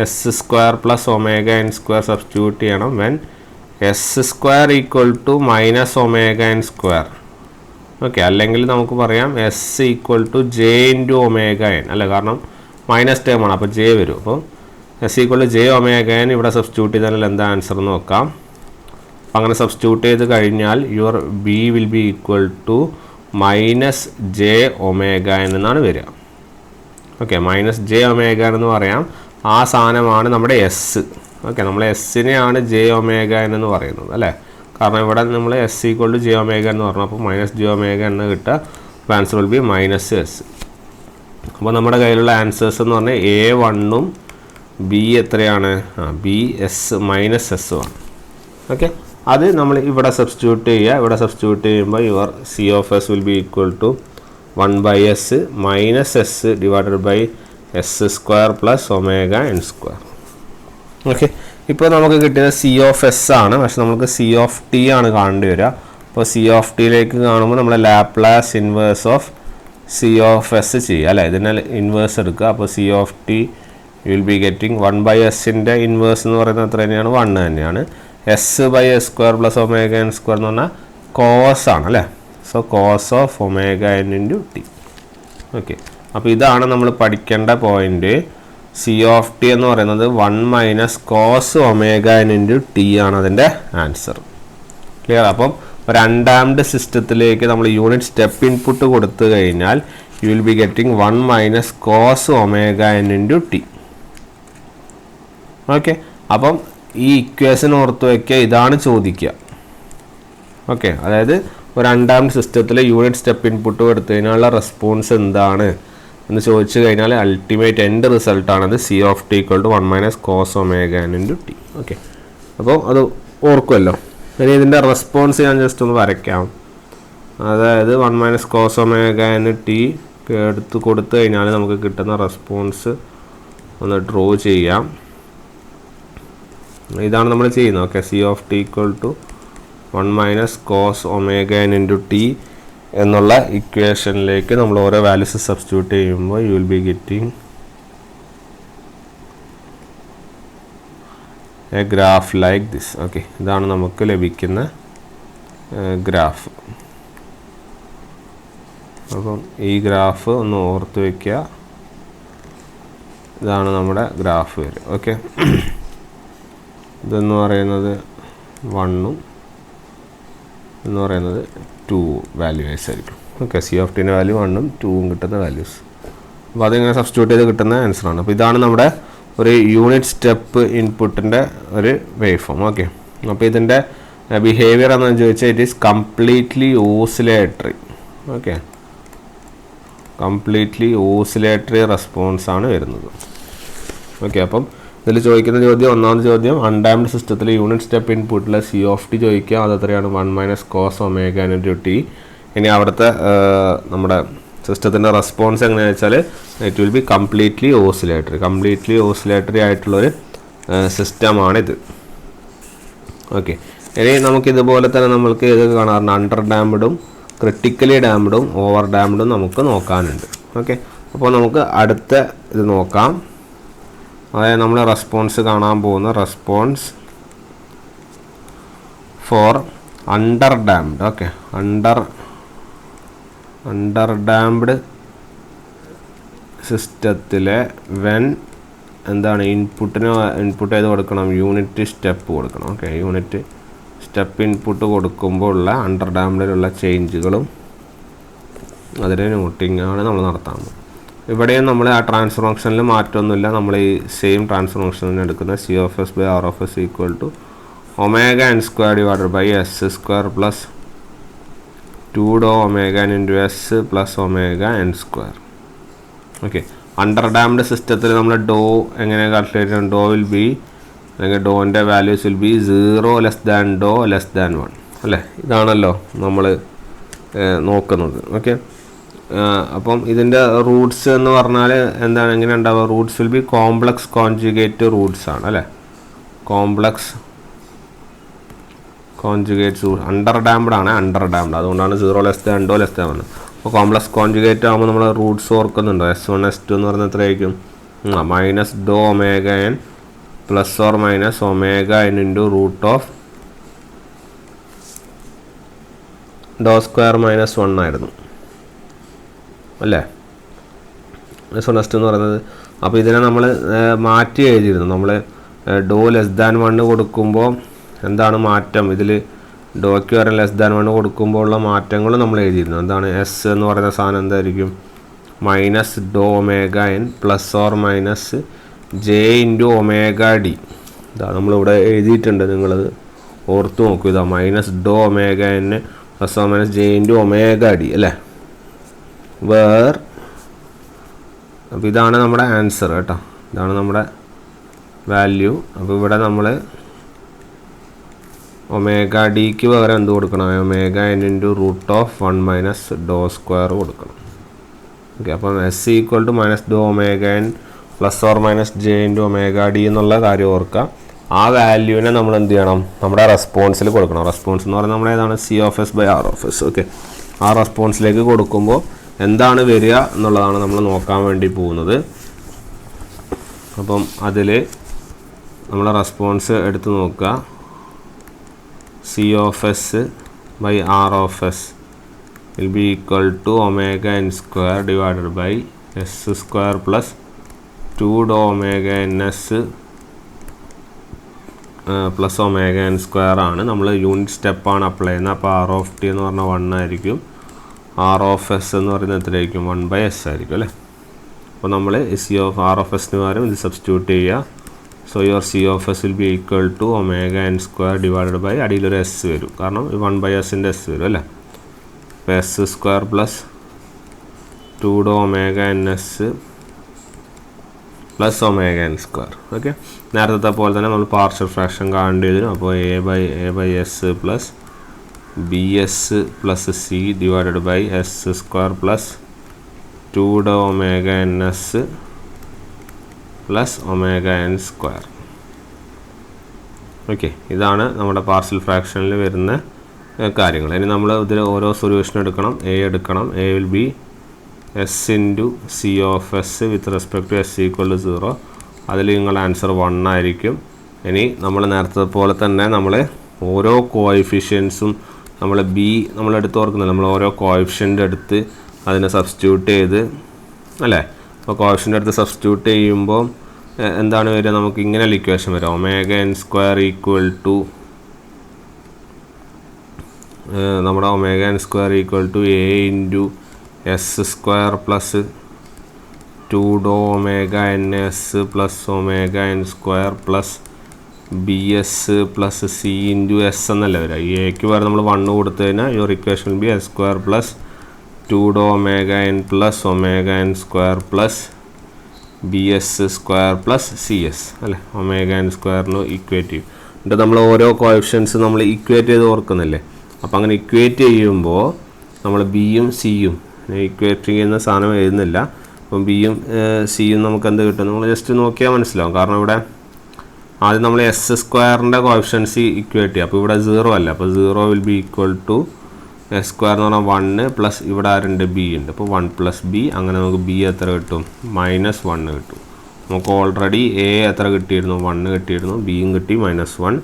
S square plus omega N square substitute ചെയ്യണം. When S square equal to minus omega N square. Okay, അല്ലെങ്കിൽ നമുക്ക് പറയാം S equal to J into omega N അല്ല, കാരണം minus term ആണ്, അപ്പോൾ J വരും. അപ്പോൾ S equal to j omega n ഇവിടെ സബ്സ്റ്റിറ്റ്യൂട്ട് ചെയ്താൽ എന്താ ആൻസർ എന്ന് നോക്കാം. അങ്ങനെ സബ്സ്റ്റിറ്റ്യൂട്ട് ചെയ്ത് കഴിഞ്ഞാൽ your b will be equal to minus J omega എന്നാണ് വരിക. ഓക്കെ, മൈനസ് ജെ ഒമേഗ എന്ന് പറയാം. ആ സാധനമാണ് നമ്മുടെ എസ്. ഓക്കെ, നമ്മൾ എസ്സിനെയാണ് ജെ ഒമേഗ എന്ന് പറയുന്നത് അല്ലേ. കാരണം ഇവിടെ നമ്മൾ s equal to j omega എന്ന് പറഞ്ഞു. അപ്പോൾ മൈനസ് ജെ ഒമേഗ എന്ന് കിട്ടുക. അപ്പോൾ answer will be minus s. അപ്പോൾ നമ്മുടെ കയ്യിലുള്ള ആൻസേഴ്സ് എന്ന് പറഞ്ഞാൽ A1ഉം ബി എത്രയാണ്? ബി എസ് മൈനസ് എസ് ആണ്. ഓക്കെ, അത് നമ്മൾ ഇവിടെ സബ്സ്റ്റിറ്റ്യൂട്ട് ചെയ്യുക. ഇവിടെ സബ്സ്റ്റിറ്റ്യൂട്ട് ചെയ്യുമ്പോൾ your C of S will be equal to 1/s minus s divided by S square plus omega N square. Okay, ഇപ്പോൾ നമുക്ക് കിട്ടിയത് സി ഓഫ് എസ് ആണ്. പക്ഷെ നമുക്ക് സി ഓഫ് ടി ആണ് കാണേണ്ടി വരിക. അപ്പോൾ സി ഓഫ് ടിയിലേക്ക് കാണുമ്പോൾ നമ്മൾ Laplace inverse of C of S ചെയ്യുക അല്ലേ. ഇതിനെ ഇൻവേഴ്സ് എടുക്കുക. അപ്പോൾ C of T will be getting 1/s-ൻ്റെ ഇൻവേഴ്സ് എന്ന് പറയുന്നത് എത്ര തന്നെയാണ്? 1 തന്നെയാണ്. S by S square plus omega N square എന്ന് പറഞ്ഞാൽ കോസ് ആണ് അല്ലേ. So cos of omega N into T. Okay, അപ്പോൾ ഇതാണ് നമ്മൾ പഠിക്കേണ്ട പോയിന്റ്. സി ഓഫ് ടി എന്ന് പറയുന്നത് 1 minus cos omega N into t ആണ് അതിൻ്റെ ആൻസർ. ക്ലിയർ? അപ്പം രണ്ടാമത്തെ സിസ്റ്റത്തിലേക്ക് നമ്മൾ യൂണിറ്റ് സ്റ്റെപ്പ് ഇൻപുട്ട് കൊടുത്തു കഴിഞ്ഞാൽ you will be getting 1 minus cos omega N into T. Okay, അപ്പം ഈ ഇക്വേഷൻ ഓർത്ത് വയ്ക്കുക. ഇതാണ് ചോദിക്കുക. ഓക്കെ, അതായത് രണ്ടാമത്തെ സിസ്റ്റത്തിൽ യൂണിറ്റ് സ്റ്റെപ്പ് ഇൻപുട്ട് കൊടുത്തു കഴിഞ്ഞാലുള്ള റെസ്പോൺസ് എന്താണ് എന്ന് ചോദിച്ചു കഴിഞ്ഞാൽ അൾട്ടിമേറ്റ് എൻഡ് റിസൾട്ടാണത് C of T equal to 1 minus cos omega N into T. Okay, അപ്പോൾ അത് ഓർക്കുമല്ലോ. ഇനി ഇതിൻ്റെ റെസ്പോൺസ് ഞാൻ ജസ്റ്റ് ഒന്ന് വരയ്ക്കാം. അതായത് 1 minus cos omega n t എടുത്ത് കൊടുത്തു കഴിഞ്ഞാൽ നമുക്ക് കിട്ടുന്ന റെസ്പോൺസ് ഒന്ന് ഡ്രോ ചെയ്യാം. ഇതാണ് നമ്മൾ ചെയ്യുന്നത്. Okay, c of T equal to 1 minus cos omega N into t എന്നുള്ള ഇക്വേഷനിലേക്ക് നമ്മൾ ഓരോ വാല്യൂസ് സബ്സ്റ്റിറ്റ്യൂട്ട് ചെയ്യുമ്പോൾ you will be getting a graph like this. Okay, ഇതാണ് നമുക്ക് ലഭിക്കുന്ന ഗ്രാഫ്. അപ്പം ഈ ഗ്രാഫ് ഒന്ന് ഓർത്ത് വയ്ക്കുക. ഇതാണ് നമ്മുടെ ഗ്രാഫ് വരും. ഓക്കെ, ഇതെന്ന് പറയുന്നത് 1ഉം എന്ന് പറയുന്നത് 2 വാല്യൂസ് ആയിരിക്കും. ഓക്കെ, സി ഓഫ് ടിൻ്റെ വാല്യൂ 1ഉം 2ഉം കിട്ടുന്ന വാല്യൂസ്. അപ്പോൾ അതിങ്ങനെ സബ്സ്റ്റിറ്റ്യൂട്ട് ചെയ്ത് കിട്ടുന്ന ആൻസറാണ്. അപ്പോൾ ഇതാണ് നമ്മുടെ ഒരു യൂണിറ്റ് സ്റ്റെപ്പ് ഇൻപുട്ടിൻ്റെ ഒരു വേവ് ഫോം. ഓക്കെ, അപ്പോൾ ഇതിൻ്റെ ബിഹേവിയർ എന്ന് ചോദിച്ചാൽ it is completely oscillatory. Okay, completely oscillatory റെസ്പോൺസാണ് വരുന്നത്. ഓക്കെ, അപ്പം ഇതിൽ ചോദിക്കുന്ന ചോദ്യം, ഒന്നാമത്തെ ചോദ്യം അൺഡാംഡ് സിസ്റ്റത്തിൽ യൂണിറ്റ് സ്റ്റെപ്പ് ഇൻപുട്ടിൽ സി ഓഫ് ടി ചോദിക്കുക. അത് എത്രയാണ്? 1 minus cos omega N into t. ഇനി അവിടുത്തെ നമ്മുടെ സിസ്റ്റത്തിൻ്റെ റെസ്പോൺസ് എങ്ങനെയാണെന്ന് വെച്ചാൽ it will be completely oscillatory ആയിട്ടുള്ളൊരു സിസ്റ്റമാണിത്. ഓക്കെ, ഇനി നമുക്കിതുപോലെ തന്നെ നമ്മൾക്ക് ഇത് കാണാറുണ്ട്. അണ്ടർ ഡാംഡും ക്രിട്ടിക്കലി ഡാംഡും ഓവർ ഡാംഡും നമുക്ക് നോക്കാനുണ്ട്. ഓക്കെ, അപ്പോൾ നമുക്ക് അടുത്ത ഇത് നോക്കാം. അതായത് നമ്മൾ റെസ്പോൺസ് കാണാൻ പോകുന്ന response four under damned. Okay, under damned സിസ്റ്റത്തിലെ വെൻ എന്താണ് ഇൻപുട്ട് ചെയ്ത് കൊടുക്കണം? യൂണിറ്റ് സ്റ്റെപ്പ് കൊടുക്കണം. ഓക്കെ, യൂണിറ്റ് സ്റ്റെപ്പ് ഇൻപുട്ട് കൊടുക്കുമ്പോൾ ഉള്ള അണ്ടർ ഡാംഡിലുള്ള ചേഞ്ചുകളും അതിൻ്റെ നോട്ടിങ്ങാണ് നമ്മൾ നടത്താറുള്ളത്. ഇവിടെയും നമ്മൾ ആ ട്രാൻസ്ഫർ ഫംഗ്ഷനിൽ മാറ്റമൊന്നുമില്ല. നമ്മൾ ഈ സെയിം ട്രാൻസ്ഫർ ഫംഗ്ഷൻ എടുക്കുന്ന c of S by R of S equal to omega N square divided by S square plus 2 ഡോ omega N into S plus omega N square. Okay, under damped സിസ്റ്റത്തിൽ നമ്മൾ ഡോ എങ്ങനെ calculate ചെയ്യണം? ഡോ will be അല്ലെങ്കിൽ ഡോൻ്റെ values will be 0 less than ഡോ less than 1 അല്ലേ. ഇതാണല്ലോ നമ്മൾ നോക്കുന്നത്. ഓക്കെ, അപ്പം ഇതിൻ്റെ റൂട്ട്സ് എന്ന് പറഞ്ഞാൽ എന്താണ്, എങ്ങനെ ഉണ്ടാവുക? Roots will be complex conjugate Roots ആണ് അല്ലേ. കോംപ്ലക്സ് കോൺജുഗേറ്റ്സ് അണ്ടർ ഡാംഡ് ആണ്. അതുകൊണ്ടാണ് 0 ലെസ് ദാൻ ഡോ ലെസ് ദാൻ 1. അപ്പോൾ കോംപ്ലക്സ് കോൺജുഗേറ്റ് ആകുമ്പോൾ നമ്മൾ റൂട്ട്സ് ഓർക്കുന്നുണ്ടോ? S1 S2 എന്ന് പറയുന്നത് എത്രയായിരിക്കും? മൈനസ് ഡോ omega N plus or minus omega N into root of ഡോ സ്ക്വയർ മൈനസ് 1 ആയിരുന്നു അല്ലേ. S1 S2 എന്ന് പറയുന്നത്. അപ്പോൾ ഇതിനെ നമ്മൾ മാറ്റി എഴുതിയിരുന്നു. നമ്മൾ ഡോ ലെസ് ദാൻ 1 കൊടുക്കുമ്പോൾ എന്താണ് മാറ്റം ഇതിൽ ഡോയ്ക്ക് വരെ ലെസ് ദാൻ 1 കൊടുക്കുമ്പോൾ ഉള്ള മാറ്റങ്ങൾ നമ്മൾ എഴുതിയിരുന്നു. എന്താണ് എസ് എന്ന് പറയുന്ന സാധനം എന്തായിരിക്കും? മൈനസ് ഡോ omega N plus or minus j into omega d. ഇതാ നമ്മളിവിടെ എഴുതിയിട്ടുണ്ട്, നിങ്ങളത് ഓർത്ത് നോക്കൂ. ഇതാ മൈനസ് ഡോ omega N plus or minus j into omega d അല്ലേ. വേർ അപ്പോൾ ഇതാണ് നമ്മുടെ ആൻസർ കേട്ടോ, ഇതാണ് നമ്മുടെ വാല്യൂ. അപ്പോൾ ഇവിടെ നമ്മൾ ഒമേഗ ഡിക്ക് പകരം എന്ത് കൊടുക്കണം? Omega N into root of 1 minus ഡോ സ്ക്വയർ കൊടുക്കണം. ഓക്കെ, അപ്പം എസ് ഈക്വൽ ടു മൈനസ് ഡോ omega N plus or minus j into omega d എന്നുള്ള കാര്യം ഓർക്കുക. ആ വാല്യൂവിനെ നമ്മൾ എന്ത് ചെയ്യണം? നമ്മുടെ റെസ്പോൺസിൽ കൊടുക്കണം. റെസ്പോൺസ് എന്ന് പറയുന്നത് നമ്മുടെ ഏതാണ്? C of S by R of s. Okay, ആ റെസ്പോൺസിലേക്ക് കൊടുക്കുമ്പോൾ എന്താണ് വരിക എന്നുള്ളതാണ് നമ്മൾ നോക്കാൻ വേണ്ടി പോകുന്നത്. അപ്പം അതിൽ നമ്മൾ റെസ്പോൺസ് എടുത്ത് നോക്കുക. C of S by R of S will be equal to omega N square divided by S square plus 2 ഡോ omega N S plus omega N square ആണ്. നമ്മൾ യൂണിറ്റ് സ്റ്റെപ്പാണ് അപ്ലൈ ചെയ്യുന്നത്. അപ്പോൾ ആർ ഓഫ് ടി എന്ന് പറഞ്ഞാൽ 1 ആയിരിക്കും, R of S എന്ന് പറയുന്നത് എത്രയായിരിക്കും? 1/s ആയിരിക്കും അല്ലേ. അപ്പോൾ നമ്മൾ സി ഓഫ് ആർ ഓഫ് എസിന് പകരം ഇത് സബ്സ്റ്റിറ്റ്യൂട്ട് ചെയ്യുക. So your C of S will be equal to omega N square divided by അടിയിലൊരു എസ് വരും, കാരണം 1/sൻ്റെ എസ് വരും അല്ലേ. അപ്പോൾ എസ് സ്ക്വയർ പ്ലസ് 2 ഡോ omega N S plus omega N square. Okay, നേരത്തെ പോലെ തന്നെ നമ്മൾ പാർഷ്യൽ ഫ്രാക്ഷൻ കാണേണ്ടി വരും. അപ്പോൾ A by S plus B S plus C divided by S square plus 2 ഡോ omega N S plus omega N square. Okay, ഇതാണ് നമ്മുടെ പാർഷ്യൽ ഫ്രാക്ഷനിൽ വരുന്ന കാര്യങ്ങൾ. ഇനി നമ്മൾ ഇതിൽ ഓരോ സൊല്യൂഷൻ എടുക്കണം. എ എടുക്കണം. A will be s into c of s with respect to s equal to 0. അതിൽ നിങ്ങളുടെ ആൻസർ 1 ആയിരിക്കും. ഇനി നമ്മൾ നേരത്തെ പോലെ തന്നെ നമ്മൾ ഓരോ കോഎഫിഷ്യൻസും നമ്മൾ ബി നമ്മൾ എടുത്ത് ഓർക്കുന്നില്ല, നമ്മൾ ഓരോ കോഎഫിഷ്യൻ്റ് എടുത്ത് അതിനെ സബ്സ്റ്റിറ്റ്യൂട്ട് ചെയ്ത് അല്ലേ. അപ്പോൾ കോഎഫിഷ്യൻ്റ് എടുത്ത് സബ്സ്റ്റിറ്റ്യൂട്ട് ചെയ്യുമ്പോൾ എന്താണ് വരിക? നമുക്ക് ഇങ്ങനെ ഇക്വേഷൻ വരിക. Omega N square equal to നമ്മുടെ omega N square equal to A into S square plus 2 ഡോ omega N S plus omega N square plus B S plus C into S എന്നല്ല വരിക. ഈ എക്ക് പകരം നമ്മൾ 1 കൊടുത്തു കഴിഞ്ഞാൽ your equation will be S square plus 2 ഡോ omega N plus omega N square plus B S square plus C S അല്ലേ. ഒമേഗ എൻ സ്ക്വയറിന് ഇക്വേറ്റ് ചെയ്യും. എന്നിട്ട് നമ്മൾ ഓരോ കോഎഫിഷ്യൻസ് നമ്മൾ ഇക്വേറ്റ് ചെയ്ത് ഓർക്കുന്നില്ലേ. അപ്പോൾ അങ്ങനെ ഇക്വേറ്റ് ചെയ്യുമ്പോൾ നമ്മൾ ബിയും സിയും ഇക്വേറ്റ് ചെയ്യുന്ന സാധനം എഴുതുന്നില്ല. അപ്പം ബിയും സിയും നമുക്ക് എന്ത് കിട്ടും? നമ്മൾ ജസ്റ്റ് നോക്കിയാൽ മനസ്സിലാവും. കാരണം ഇവിടെ ആദ്യം നമ്മൾ എസ് സ്ക്വയറിൻ്റെ കോഎഫിഷ്യൻസി ഇക്വേറ്റ് ചെയ്യുക. അപ്പോൾ ഇവിടെ 0 അല്ല. അപ്പോൾ 0 will be equal to s square എന്ന് പറഞ്ഞാൽ 1 പ്ലസ് ഇവിടെ ആരുണ്ട്? ബി ഉണ്ട്. അപ്പോൾ 1 പ്ലസ് ബി. അങ്ങനെ നമുക്ക് ബി എത്ര കിട്ടും? -1 കിട്ടും. നമുക്ക് ഓൾറെഡി എ എത്ര കിട്ടിയിരുന്നു? 1 കിട്ടിയിരുന്നു. ബിയും കിട്ടി -1.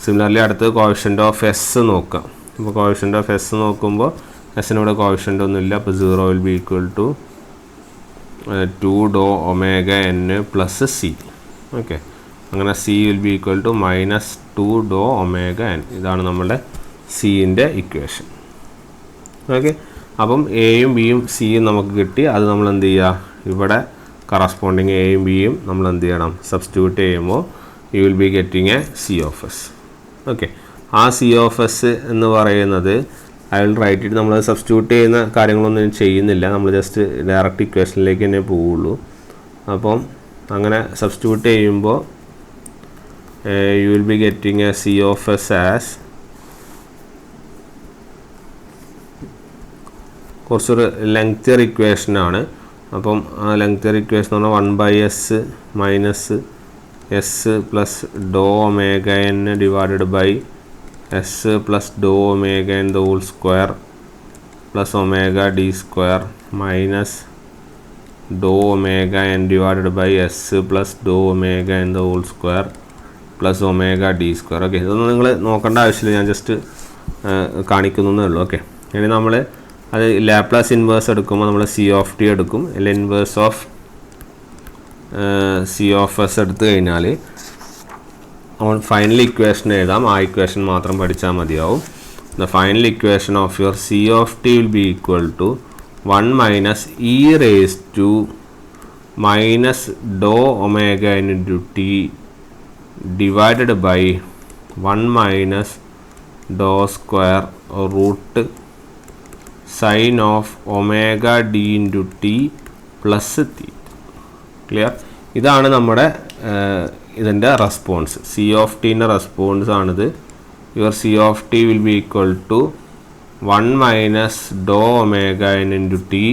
സിമിലർലി അടുത്ത് കോഎഫിഷ്യൻ്റ് ഓഫ് എസ് നോക്കാം. അപ്പോൾ കോഎഫിഷ്യൻ്റ് ഓഫ് എസ് നോക്കുമ്പോൾ എസിനിവിടെ കോഎഫിഷ്യൻ്റ് ഒന്നുമില്ല. അപ്പോൾ 0 വിൽ ബി ഈക്വൽ ടു 2 ഡോ omega N plus C. Okay, അങ്ങനെ C will be equal to -2 ഡോ ഒമേഗ എൻ. ഇതാണ് നമ്മുടെ സിൻ്റെ ഇക്വേഷൻ. ഓക്കെ, അപ്പം എയും ബിയും സിയും നമുക്ക് കിട്ടി. അത് നമ്മൾ എന്ത് ചെയ്യുക? ഇവിടെ കറസ്പോണ്ടിങ് എയും ബിയും നമ്മൾ എന്ത് ചെയ്യണം? സബ്സ്റ്റിറ്റ്യൂട്ട് ചെയ്യുമ്പോൾ you will be getting a c of s. Okay, ആ സി ഓഫ് എസ് എന്ന് പറയുന്നത് ഐ വിൽ റൈറ്റ് ഇറ്റ്. നമ്മൾ സബ്സ്റ്റിറ്റ്യൂട്ട് ചെയ്യുന്ന കാര്യങ്ങളൊന്നും ചെയ്യുന്നില്ല, നമ്മൾ ജസ്റ്റ് ഡയറക്റ്റ് ഇക്വേഷനിലേക്ക് തന്നെ പോവുള്ളൂ. അപ്പം അങ്ങനെ സബ്സ്റ്റിറ്റ്യൂട്ട് ചെയ്യുമ്പോൾ you will be getting a c of s as കുറച്ചൊരു ലെങ്തിയർ ഇക്വേഷനാണ്. അപ്പം ആ ലെങ്തിയർ ഇക്വേഷൻ എന്ന് പറഞ്ഞാൽ 1/s മൈനസ് എസ് പ്ലസ് ഡോ omega N divided by S plus ഡോ omega N the whole square plus omega d square minus ഡോ omega N divided by S plus ഡോ omega N the whole square plus omega d square. Okay, ഇതൊന്നും നിങ്ങൾ നോക്കേണ്ട ആവശ്യമില്ല, ഞാൻ just കാണിക്കുന്നേ ഉള്ളൂ. ഓക്കെ, ഇനി നമ്മൾ അത് ലാപ്ലാസ് ഇൻവേഴ്സ് എടുക്കുമ്പോൾ നമ്മൾ സി ഓഫ് ടി എടുക്കും. L inverse of C of S എടുത്തു കഴിഞ്ഞാൽ നമ്മൾ ഫൈനൽ ഇക്വേഷൻ എഴുതാം. ആ ഇക്വേഷൻ മാത്രം പഠിച്ചാൽ മതിയാവും. The final equation of your C of T will be equal to 1 minus e raise to minus ഡോ omega into t divided by 1 minus ഡോ square root sine of omega d into t plus theta. Clear? ഇതാണ് നമ്മുടെ ഇതിൻ്റെ response. C of ടീൻ്റെ response ആണിത്. Your C of T will be equal to 1 minus ഡോ omega into t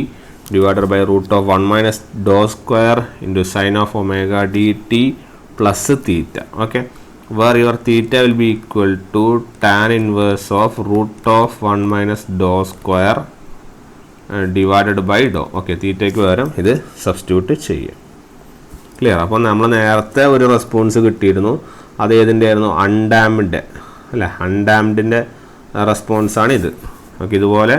divided by root of 1 minus ഡോ square into sine of omega d t plus theta. Okay, where your theta will be equal to tan inverse of root of 1 minus dou square divided by dou. Okay, തീറ്റയ്ക്ക് പകരം ഇത് substitute ചെയ്യുക. Clear? അപ്പോൾ നമ്മൾ നേരത്തെ ഒരു response കിട്ടിയിരുന്നു. അത് ഏതിൻ്റെ ആയിരുന്നു? അൺഡാംഡ് അല്ലേ? അൺഡാംഡിൻ്റെ റെസ്പോൺസാണ് ഇത്. ഓക്കെ, ഇതുപോലെ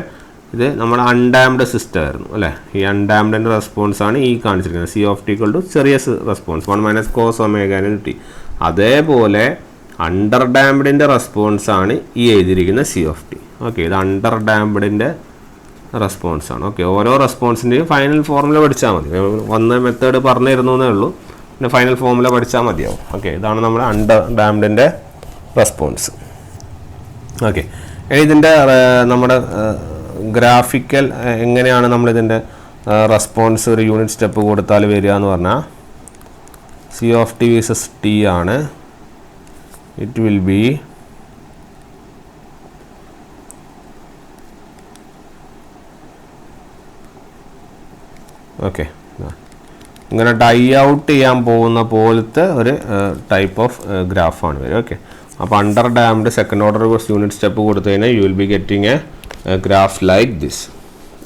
ഇത് നമ്മുടെ അൺഡാംഡ് സിസ്റ്റം ആയിരുന്നു അല്ലേ? ഈ അൺഡാംഡിൻ്റെ റെസ്പോൺസാണ് ഈ കാണിച്ചിരിക്കുന്നത്. C of T equal to ചെറിയ response 1 minus cos omega T. അതേപോലെ അണ്ടർ ഡാംഡിൻ്റെ റെസ്പോൺസാണ് ഈ എഴുതിയിരിക്കുന്ന സി ഓഫ് ടി. ഓക്കെ, ഇത് അണ്ടർ ഡാംഡിൻ്റെ റെസ്പോൺസാണ്. ഓക്കെ, ഓരോ റെസ്പോൺസിൻ്റെയും ഫൈനൽ ഫോർമുല പഠിച്ചാൽ മതി. വന്ന മെത്തേഡ് പറഞ്ഞു തരുന്നേ ഉള്ളൂ, പിന്നെ ഫൈനൽ ഫോർമുല പഠിച്ചാൽ മതിയാവും. ഓക്കെ, ഇതാണ് നമ്മുടെ അണ്ടർ ഡാംഡിൻ്റെ റെസ്പോൺസ്. ഓക്കെ, ഇതിൻ്റെ നമ്മുടെ ഗ്രാഫിക്കൽ എങ്ങനെയാണ് നമ്മളിതിൻ്റെ റെസ്പോൺസ് ഒരു യൂണിറ്റ് സ്റ്റെപ്പ് കൊടുത്താൽ വരിക എന്ന് പറഞ്ഞാൽ C of T versus T ആണ്. ഇറ്റ് വിൽ ബി ഓക്കെ, ഇങ്ങനെ ഡൈ ഔട്ട് ചെയ്യാൻ പോകുന്ന പോലത്തെ ഒരു ടൈപ്പ് ഓഫ് ഗ്രാഫാണ് വരിക. ഓക്കെ, അപ്പോൾ under damned second order unit step കൊടുത്തു കഴിഞ്ഞാൽ you will be getting a graph like this.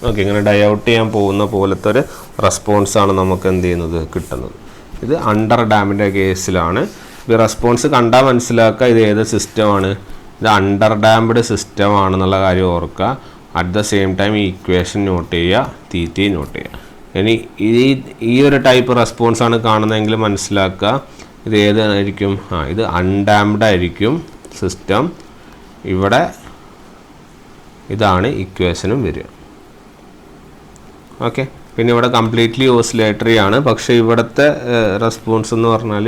Okay, ഇങ്ങനെ ഡൈ ഔട്ട് ചെയ്യാൻ പോകുന്ന പോലത്തെ ഒരു റെസ്പോൺസാണ് നമുക്ക് എന്ത് ചെയ്യുന്നത് കിട്ടുന്നത്. ഇത് അണ്ടർ ഡാമിൻ്റെ കേസിലാണ്. ഈ റെസ്പോൺസ് കണ്ടാൽ മനസ്സിലാക്കുക ഇത് ഏത് സിസ്റ്റമാണ്. ഇത് അണ്ടർ ഡാംഡ് സിസ്റ്റം ആണെന്നുള്ള കാര്യം ഓർക്കുക. അറ്റ് ദ സെയിം ടൈം ഈ ഇക്വേഷൻ നോട്ട് ചെയ്യുക, തീറ്റയും നോട്ട് ചെയ്യുക. ഇനി ഈ ഒരു ടൈപ്പ് റെസ്പോൺസാണ് കാണുന്നതെങ്കിൽ മനസ്സിലാക്കുക ഇത് ഏതായിരിക്കും. ഇത് അൺഡാംഡ് ആയിരിക്കും സിസ്റ്റം. ഇവിടെ ഇതാണ് ഇക്വേഷനും വരിക. ഓക്കെ, പിന്നെ ഇവിടെ കംപ്ലീറ്റ്ലി ഓസിലേറ്ററി ആണ്. പക്ഷേ ഇവിടുത്തെ റെസ്പോൺസ് എന്ന് പറഞ്ഞാൽ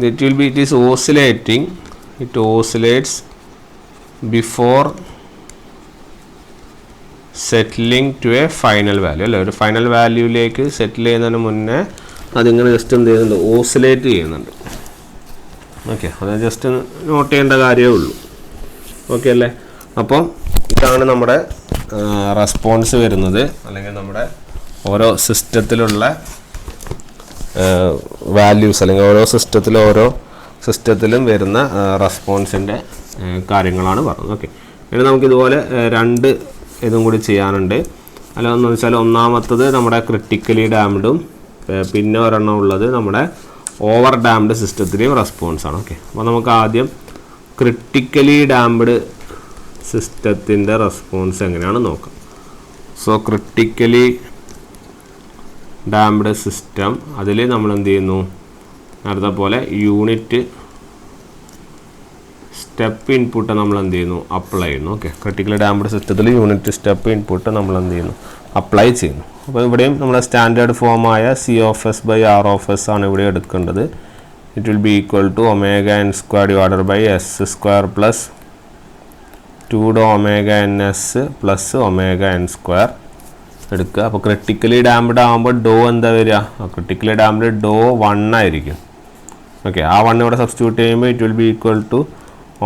it is oscillating. It oscillates before settling to a final value അല്ലേ? ഒരു ഫൈനൽ വാല്യൂവിലേക്ക് സെറ്റിൽ ചെയ്യുന്നതിന് മുന്നേ അതിങ്ങനെ ജസ്റ്റ് എന്ത് ചെയ്യുന്നുണ്ട്? ഓസിലേറ്റ് ചെയ്യുന്നുണ്ട്. ഓക്കെ, അത് ജസ്റ്റ് നോട്ട് ചെയ്യേണ്ട കാര്യമേ ഉള്ളൂ. ഓക്കെ അല്ലേ? അപ്പം ഇതാണ് നമ്മുടെ റെസ്പോൺസ് വരുന്നത്, അല്ലെങ്കിൽ നമ്മുടെ ഓരോ സിസ്റ്റത്തിലുള്ള വാല്യൂസ്, അല്ലെങ്കിൽ ഓരോ സിസ്റ്റത്തിലും വരുന്ന റെസ്പോൺസിൻ്റെ കാര്യങ്ങളാണ് പറഞ്ഞത്. ഓക്കെ, ഇനി നമുക്കിതുപോലെ രണ്ട് ഇതും കൂടി ചെയ്യാനുണ്ട്. അല്ലെന്ന് വെച്ചാൽ ഒന്നാമത്തത് നമ്മുടെ ക്രിട്ടിക്കലി ഡാംഡും പിന്നെ ഒരെണ്ണം ഉള്ളത് നമ്മുടെ ഓവർ ഡാംഡ് സിസ്റ്റത്തിലെയും റെസ്പോൺസാണ്. ഓക്കെ, അപ്പോൾ നമുക്ക് ആദ്യം ക്രിട്ടിക്കലി ഡാംഡ് സിസ്റ്റത്തിൻ്റെ റെസ്പോൺസ് എങ്ങനെയാണ് നോക്കാം. സോ ക്രിട്ടിക്കലി ഡാംഡ് സിസ്റ്റം, അതിൽ നമ്മൾ എന്ത് ചെയ്യുന്നു? നേരത്തെ പോലെ യൂണിറ്റ് സ്റ്റെപ്പ് ഇൻപുട്ട് നമ്മൾ എന്ത് ചെയ്യുന്നു? അപ്ലൈ ചെയ്യുന്നു. ഓക്കെ, ക്രിട്ടിക്കലി ഡാംഡ് സിസ്റ്റത്തിൽ യൂണിറ്റ് സ്റ്റെപ്പ് ഇൻപുട്ട് നമ്മൾ എന്ത് ചെയ്യുന്നു? അപ്ലൈ ചെയ്യുന്നു. അപ്പോൾ ഇവിടെയും നമ്മുടെ സ്റ്റാൻഡേർഡ് ഫോമായ C of S by R of S ആണ് ഇവിടെ എടുക്കേണ്ടത്. It will be equal to omega N square divided by S square plus 2 ഡോ omega N S plus omega N square എടുക്കുക. അപ്പോൾ ക്രിട്ടിക്കലി ഡാംഡ് ആകുമ്പോൾ ഡോ എന്താ വരിക? ക്രിട്ടിക്കലി ഡാംഡ് ഡോ 1 ആയിരിക്കും. ഓക്കെ, ആ 1 ഇവിടെ സബ്സ്റ്റിറ്റ്യൂട്ട് ചെയ്യുമ്പോൾ it will be equal to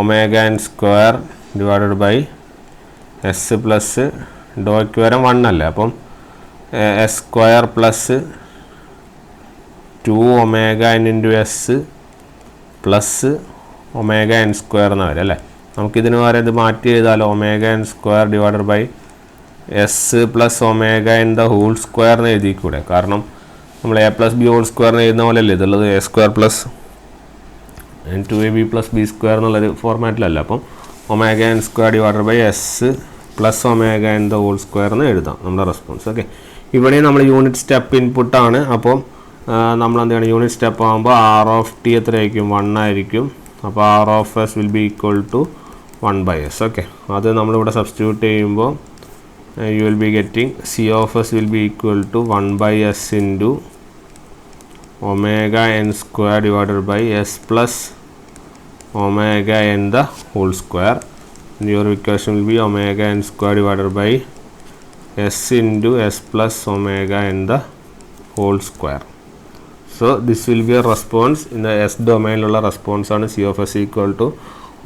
omega N square divided by S plus ഡോയ്ക്ക് വരെ 1 അല്ലേ? അപ്പം S square plus 2 omega N into S plus omega N square എന്ന് വരും അല്ലേ? നമുക്കിതിന് വരെ ഇത് മാറ്റി എഴുതാമല്ലോ. Omega N square divided by S plus omega N the whole square എന്ന് എഴുതിക്കൂടെ? കാരണം നമ്മൾ A plus B whole square എന്ന് എഴുതുന്ന പോലെയല്ലേ ഇതുള്ളത്. A square plus 2ab plus b square എന്നുള്ളൊരു ഫോർമാറ്റിലല്ല. അപ്പം omega N square divided by S plus omega N the whole square എന്ന് എഴുതാം നമ്മുടെ റെസ്പോൺസ്. ഓക്കെ, ഇവിടെ നമ്മൾ യൂണിറ്റ് സ്റ്റെപ്പ് ഇൻപുട്ടാണ്. അപ്പം നമ്മൾ എന്താണ് യൂണിറ്റ് സ്റ്റെപ്പ് ആകുമ്പോൾ ആർ ഓഫ് ടി എത്രയായിരിക്കും? 1 ആയിരിക്കും. അപ്പോൾ r of S will be equal to 1/s. Okay, അത് നമ്മളിവിടെ സബ്സ്റ്റിറ്റ്യൂട്ട് ചെയ്യുമ്പോൾ you will be getting C of s will be equal to 1/s into omega n square divided by s plus omega n the whole square. And your equation will be omega n square divided by s into s plus omega n the whole square. So this will be a response in the s domain ulla response ആണ് C of s equal to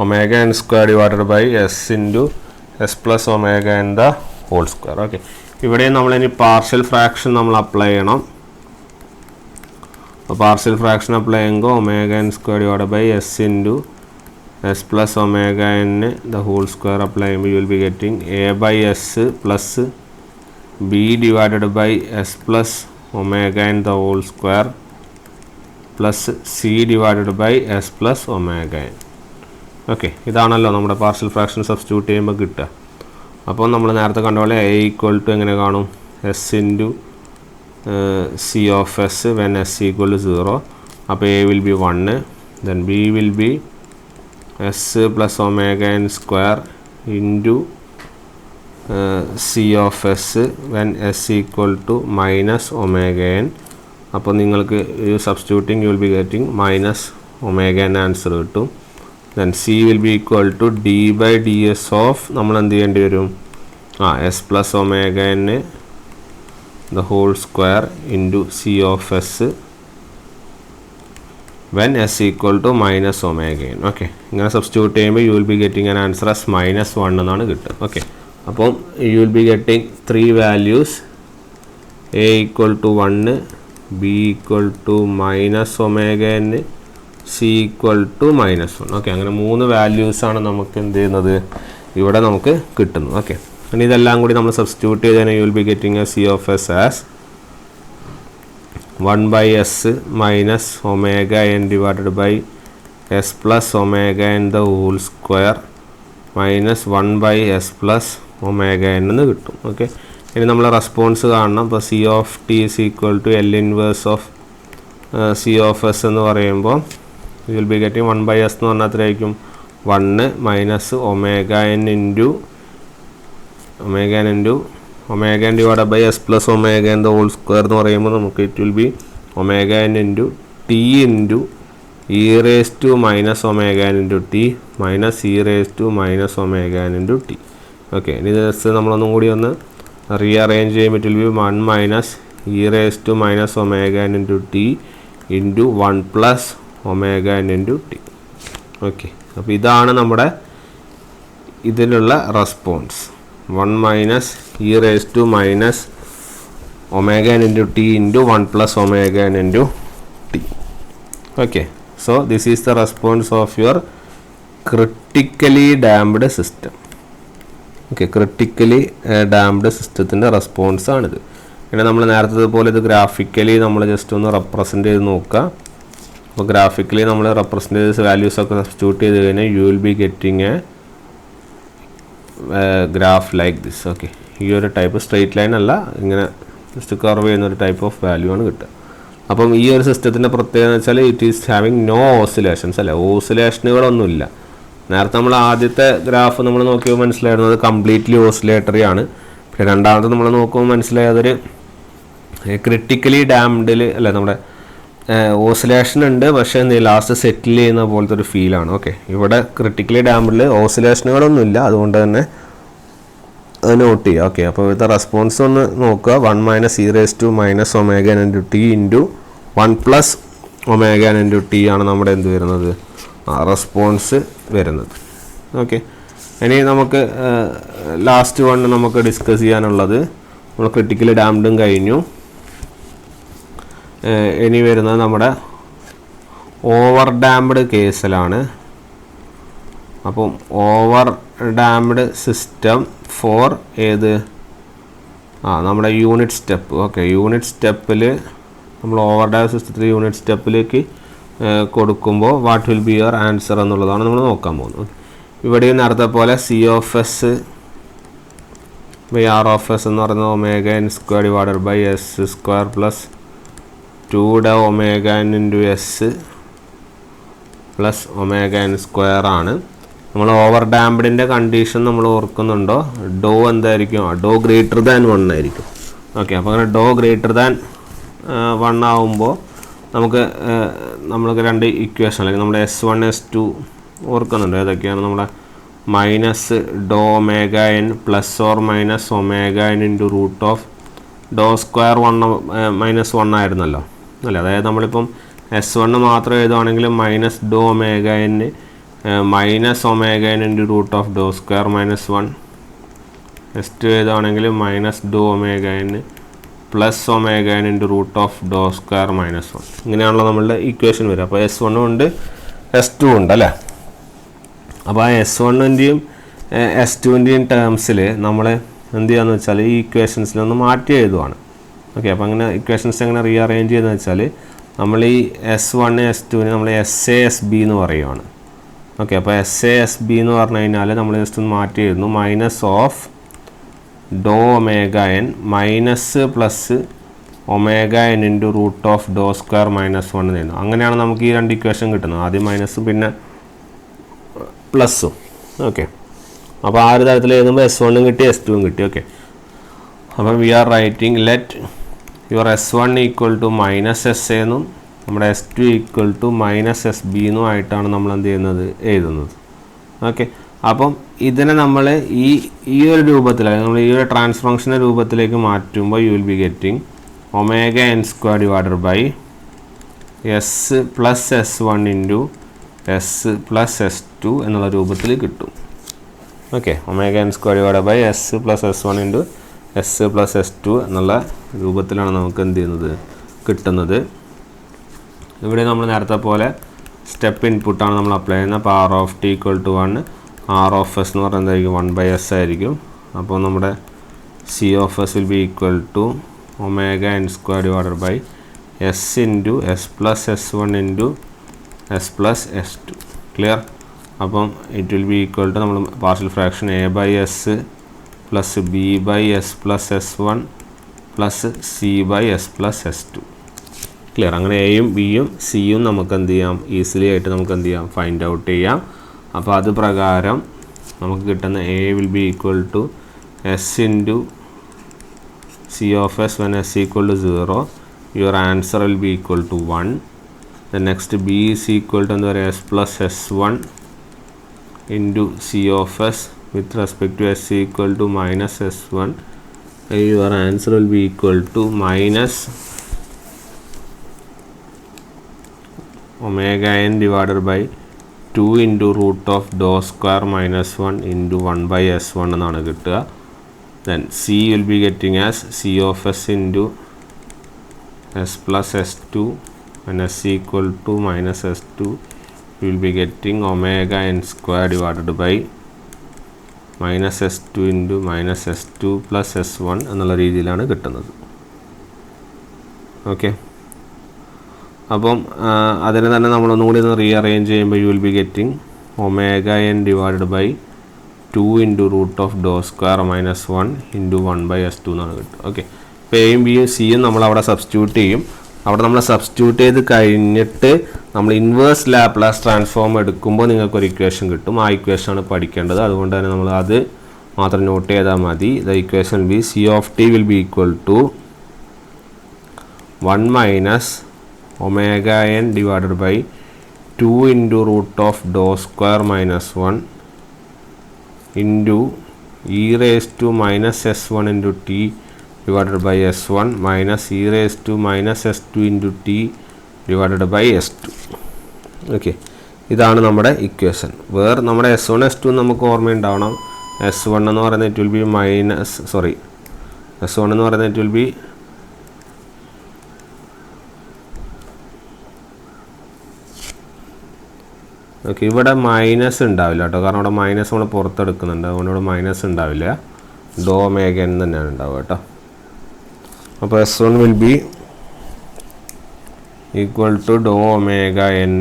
omega n square divided by s into s plus omega n the whole square. Okay, ഇവിടെ നമ്മളിനി partial fraction നമ്മൾ apply ചെയ്യണം. അപ്പോൾ partial fraction apply ചെയ്യുമ്പോൾ omega N square divide by S into S plus omega N the whole square apply ചെയ്യുമ്പോൾ you will be getting A by S plus B divided by S plus omega N the whole square plus C divided by S plus omega N. Okay, ഇതാണല്ലോ നമ്മുടെ partial fraction substitute ചെയ്യുമ്പോൾ കിട്ടുക. അപ്പോൾ നമ്മൾ നേരത്തെ കണ്ട പോലെ എ ഈക്വൽ ടു എങ്ങനെ കാണും, s into c of s when s equal to 0. അപ്പോൾ a will be 1, then b will be S plus omega N square into c of s when s equal to minus omega n. അപ്പോൾ നിങ്ങൾക്ക് substituting you will be getting minus omega n answer കിട്ടും. then c will be equal to d by ds of നമ്മൾ എന്ത് ചെയ്യേണ്ടി വരും, s plus omega n the whole square into c of s when s equal to minus omega n. Okay, ഇങ്ങനെ substitute ചെയ്യുമ്പോൾ you will be getting an answer as -1 എന്നാണ് കിട്ടുക. Okay, അപ്പം you will be getting 3 values, a equal to 1, b equal to minus omega n, c equal to -1. Okay, അങ്ങനെ 3 വാല്യൂസാണ് നമുക്ക് എന്ത് ചെയ്യുന്നത് ഇവിടെ നമുക്ക് കിട്ടുന്നത്. ഓക്കെ, ഇനി ഇതെല്ലാം കൂടി നമ്മൾ സബ്സ്റ്റിറ്റ്യൂട്ട് ചെയ്തതിന് you will be getting a c of s as 1/s minus omega N divided by S plus omega N the whole square minus 1/s plus omega N എന്ന് കിട്ടും. ഓക്കെ, ഇനി നമ്മൾ റെസ്പോൺസ് കാണണം. അപ്പോൾ C of t is equal to l inverse of C of S എന്ന് പറയുമ്പോൾ you will be getting 1/s എന്ന് പറഞ്ഞാൽ എത്രയായിരിക്കും, 1 minus omega N into omega n divide by S plus omega N the whole square എന്ന് പറയുമ്പോൾ നമുക്ക് it will be omega N into t into e raise to minus omega N into t minus e raise to minus omega N into T. Okay, ഇനി just നമ്മളൊന്നും കൂടി ഒന്ന് rearrange ചെയ്യുമ്പോൾ it will be 1 minus e raise to minus omega N into t into 1 plus omega N into T. Okay, അപ്പോൾ ഇതാണ് നമ്മുടെ ഇതിലുള്ള response, 1 minus e raise to minus omega N into t into 1 plus omega N into T. Okay, so this is the response of your critically damped system. Okay, critically damped സിസ്റ്റത്തിൻ്റെ response ആണിത്. പിന്നെ നമ്മൾ നേരത്തെ പോലെ ഇത് graphically നമ്മൾ just ഒന്ന് represent ചെയ്ത് നോക്കുക. അപ്പോൾ ഗ്രാഫിക്കലി നമ്മൾ റെപ്രസെൻ്റ് ചെയ്ത വാല്യൂസൊക്കെ സബ്സ്റ്റിറ്റ്യൂട്ട് ചെയ്ത് കഴിഞ്ഞാൽ you will be getting a graph like this. Okay, ഈ ഒരു ടൈപ്പ് സ്ട്രെയിറ്റ് ലൈൻ അല്ല, ഇങ്ങനെ ജസ്റ്റ് കർവ് ചെയ്യുന്ന ഒരു ടൈപ്പ് ഓഫ് വാല്യൂ ആണ് കിട്ടുക. അപ്പം ഈ ഒരു സിസ്റ്റത്തിൻ്റെ പ്രത്യേകത എന്ന് വെച്ചാൽ it is having no oscillations, അല്ലേ, ഓസിലേഷനുകളൊന്നുമില്ല. നേരത്തെ നമ്മൾ ആദ്യത്തെ ഗ്രാഫ് നമ്മൾ നോക്കിയപ്പോൾ മനസ്സിലായിരുന്നത് കംപ്ലീറ്റ്ലി ഓസിലേറ്ററി ആണ്. പിന്നെ രണ്ടാമത്തെ നമ്മൾ നോക്കുമ്പോൾ മനസ്സിലായതൊരു ക്രിട്ടിക്കലി ഡാംഡിൽ അല്ലേ, നമ്മുടെ ഓസിലേഷൻ ഉണ്ട്, പക്ഷേ ലാസ്റ്റ് സെറ്റിൽ ചെയ്യുന്ന പോലത്തെ ഒരു ഫീലാണ്. ഓക്കെ, ഇവിടെ ക്രിട്ടിക്കലി ഡാംഡിൽ ഓസിലേഷനുകളൊന്നുമില്ല, അതുകൊണ്ട് തന്നെ അത് നോട്ട് ചെയ്യുക. ഓക്കെ, അപ്പോൾ ഇവിടുത്തെ റെസ്പോൺസ് ഒന്ന് നോക്കുക, 1 minus e raise to minus omega N into t into 1 plus omega N into t ആണ് നമ്മുടെ എന്ത് വരുന്നത്, റെസ്പോൺസ് വരുന്നത്. ഓക്കെ, ഇനി നമുക്ക് ലാസ്റ്റ് വൺ നമുക്ക് ഡിസ്കസ് ചെയ്യാനുള്ളത്, നമ്മൾ ക്രിട്ടിക്കലി ഡാംഡും കഴിഞ്ഞു. ഇനി വരുന്നത് നമ്മുടെ ഓവർ ഡാംപ്ഡ് കേസിലാണ്. അപ്പം ഓവർ ഡാംപ്ഡ് സിസ്റ്റം ഫോർ ഏത്, നമ്മുടെ യൂണിറ്റ് സ്റ്റെപ്പ്. ഓക്കെ, യൂണിറ്റ് സ്റ്റെപ്പിൽ നമ്മൾ ഓവർ ഡാംപ്ഡ് സിസ്റ്റത്തിൽ യൂണിറ്റ് സ്റ്റെപ്പിലേക്ക് കൊടുക്കുമ്പോൾ what will be your answer എന്നുള്ളതാണ് നമ്മൾ നോക്കാൻ പോകുന്നത്. ഇവിടെ നേരത്തെ പോലെ C of S by R of S എന്ന് പറയുന്നത് omega N square divided by S square plus 2 omega N into S plus omega N square ആണ്. നമ്മൾ ഓവർ ഡാംപ്ഡിൻ്റെ കണ്ടീഷൻ നമ്മൾ ഓർക്കുന്നുണ്ടോ? ഡോ എന്തായിരിക്കും? ഡോ ഗ്രേറ്റർ ദാൻ 1 ആയിരിക്കും. ഓക്കെ, അപ്പോൾ അങ്ങനെ ഡോ ഗ്രേറ്റർ ദാൻ 1 ആവുമ്പോൾ നമ്മൾക്ക് രണ്ട് ഇക്വേഷൻ അല്ലെങ്കിൽ നമ്മുടെ S1 S2 ഓർക്കുന്നുണ്ട്. ഏതൊക്കെയാണ്? നമ്മുടെ മൈനസ് ഡോ omega N plus or minus omega N into root of ഡോ സ്ക്വയർ 1 - 1 ആയിരുന്നല്ലോ അല്ലേ? അതായത് നമ്മളിപ്പം S1 മാത്രം എഴുതുവാണെങ്കിൽ മൈനസ് ഡോ omega N minus omega N into root of ഡോ സ്ക്വയർ -1. S2 എഴുതുവാണെങ്കിൽ മൈനസ് ഡോ omega N plus omega N into root of ഡോ സ്ക്വയർ -1. ഇങ്ങനെയാണല്ലോ നമ്മളുടെ ഇക്വേഷൻ വരിക. അപ്പോൾ S1 ഉണ്ട് S2 ഉണ്ട് അല്ലേ? അപ്പോൾ ആ S1-ൻ്റെയും S2-ൻ്റെയും ടേംസിൽ നമ്മൾ എന്ത് ചെയ്യാന്ന് വെച്ചാൽ ഈ ഇക്വേഷൻസിലൊന്ന് മാറ്റി എഴുതുവാണ്. ഓക്കെ, അപ്പോൾ അങ്ങനെ ഇക്വേഷൻസ് എങ്ങനെ റീഅറേഞ്ച് ചെയ്യുന്നത് വെച്ചാൽ നമ്മൾ ഈ S1 S2-ന് നമ്മൾ SASB എന്ന് പറയുവാണ്. ഓക്കെ, അപ്പോൾ SASB എന്ന് പറഞ്ഞു കഴിഞ്ഞാൽ നമ്മൾ ജസ്റ്റ് ഒന്ന് മാറ്റി എഴുതുന്നു. മൈനസ് ഓഫ് ഡോ omega N minus plus omega N into root of ഡോ സ്ക്വയർ -1 എന്ന് എഴുതുന്നു. അങ്ങനെയാണ് നമുക്ക് ഈ രണ്ട് ഇക്വേഷൻ കിട്ടുന്നത്. ആദ്യം മൈനസും പിന്നെ പ്ലസ്സും. ഓക്കെ, അപ്പോൾ ആ ഒരു തരത്തിൽ എഴുതുമ്പോൾ S1 കിട്ടി S2 കിട്ടി. ഓക്കെ, അപ്പം we are writing let your S1 equal to minus SA എന്നും നമ്മുടെ S2 equal to minus SB എന്നും ആയിട്ടാണ് നമ്മൾ എന്ത് ചെയ്യുന്നത്? എഴുതുന്നത്. ഓക്കെ, അപ്പം ഇതിനെ നമ്മൾ ഈ ഒരു രൂപത്തിലേക്ക് നമ്മൾ ഈ ഒരു ട്രാൻസ്ഫോർമേഷൻ്റെ രൂപത്തിലേക്ക് മാറ്റുമ്പോൾ you will be getting omega N square divided by S plus S1 into S plus S2 എന്നുള്ള രൂപത്തിൽ കിട്ടും. Okay, omega N square divided by S plus S1 into S plus S2 എന്നുള്ള രൂപത്തിലാണ് നമുക്ക് എന്ത് ചെയ്യുന്നത്? കിട്ടുന്നത്. ഇവിടെ നമ്മൾ നേരത്തെ പോലെ സ്റ്റെപ്പ് ഇൻപുട്ടാണ് നമ്മൾ അപ്ലൈ ചെയ്യുന്നത്. അപ്പോൾ R of T equal to 1, R of S എന്ന് പറയുന്നത് എന്തായിരിക്കും? 1/S ആയിരിക്കും. അപ്പോൾ നമ്മുടെ C of S will be equal to omega N square divided by S into S plus S1 into S plus S2. Clear? അപ്പം it will be equal to നമ്മൾ partial fraction A/S plus B/S plus S1 plus C/S plus S2. Clear? അങ്ങനെ എയും ബിയും സിയും നമുക്ക് എന്ത് ചെയ്യാം? Easily ആയിട്ട് നമുക്ക് എന്ത് ചെയ്യാം? ഫൈൻഡ് ഔട്ട് ചെയ്യാം. അപ്പോൾ അത് പ്രകാരം നമുക്ക് കിട്ടുന്ന A will be equal to S into C of S when S equal to 0. Your answer will be equal to 1. Then next B is equal to എന്താ പറയുക? S plus S1 into C of S with respect to S equal to minus S1. Your answer will be equal to minus omega n divided by 2 into root of dou square minus 1 into 1/S1 എന്നാണ് കിട്ടുക. Then C will be getting as C of S into S plus S2 and S equal to minus S2. We will be getting omega n square divided by minus S2 into minus S2 plus S1 എന്നുള്ള രീതിയിലാണ് കിട്ടുന്നത്. Okay, അപ്പം അതിന് തന്നെ നമ്മളൊന്നുകൂടി ഒന്ന് rearrange ചെയ്യുമ്പോൾ you will be getting omega N divided by 2 into root of ഡോ square -1 into 1/S2 എന്നാണ് കിട്ടുക. ഓക്കെ, ഇപ്പോൾ എയും ബിയും സിയും നമ്മളവിടെ സബ്സ്റ്റിറ്റ്യൂട്ട് ചെയ്യും. അവിടെ നമ്മൾ സബ്സ്റ്റിറ്റ്യൂട്ട് ചെയ്ത് കഴിഞ്ഞിട്ട് നമ്മൾ ഇൻവേഴ്സ് ലാപ്ലാസ് ട്രാൻസ്ഫോം എടുക്കുമ്പോൾ നിങ്ങൾക്കൊരു ഇക്വേഷൻ കിട്ടും. ആ ഇക്വേഷനാണ് പഠിക്കേണ്ടത്. അതുകൊണ്ട് തന്നെ നമ്മൾ അത് മാത്രം നോട്ട് ചെയ്താൽ മതി. The equation be C of T will be equal to 1 minus omega N divided by 2 into root of ഡോ square -1 into e raise to minus S1 into T divided by S1 minus e raised to minus S2 into T divided by S2. Okay, ഇതാണ് നമ്മുടെ equation. വേറെ നമ്മുടെ S1 S2 നമുക്ക് ഓർമ്മയുണ്ടാവണം. S1 എന്ന് പറയുന്നത് it will B S1 എന്ന് പറയുന്നത് it will B okay, ഇവിടെ മൈനസ് ഉണ്ടാവില്ല കേട്ടോ, കാരണം ഇവിടെ മൈനസ് നമ്മൾ പുറത്തെടുക്കുന്നുണ്ട്. അതുകൊണ്ട് ഇവിടെ മൈനസ് ഉണ്ടാവില്ല. ഡോ ഒമേഗ എൻ തന്നെയാണ് ഉണ്ടാവുക കേട്ടോ. അപ്പോൾ S1 will be equal to ഡോ omega N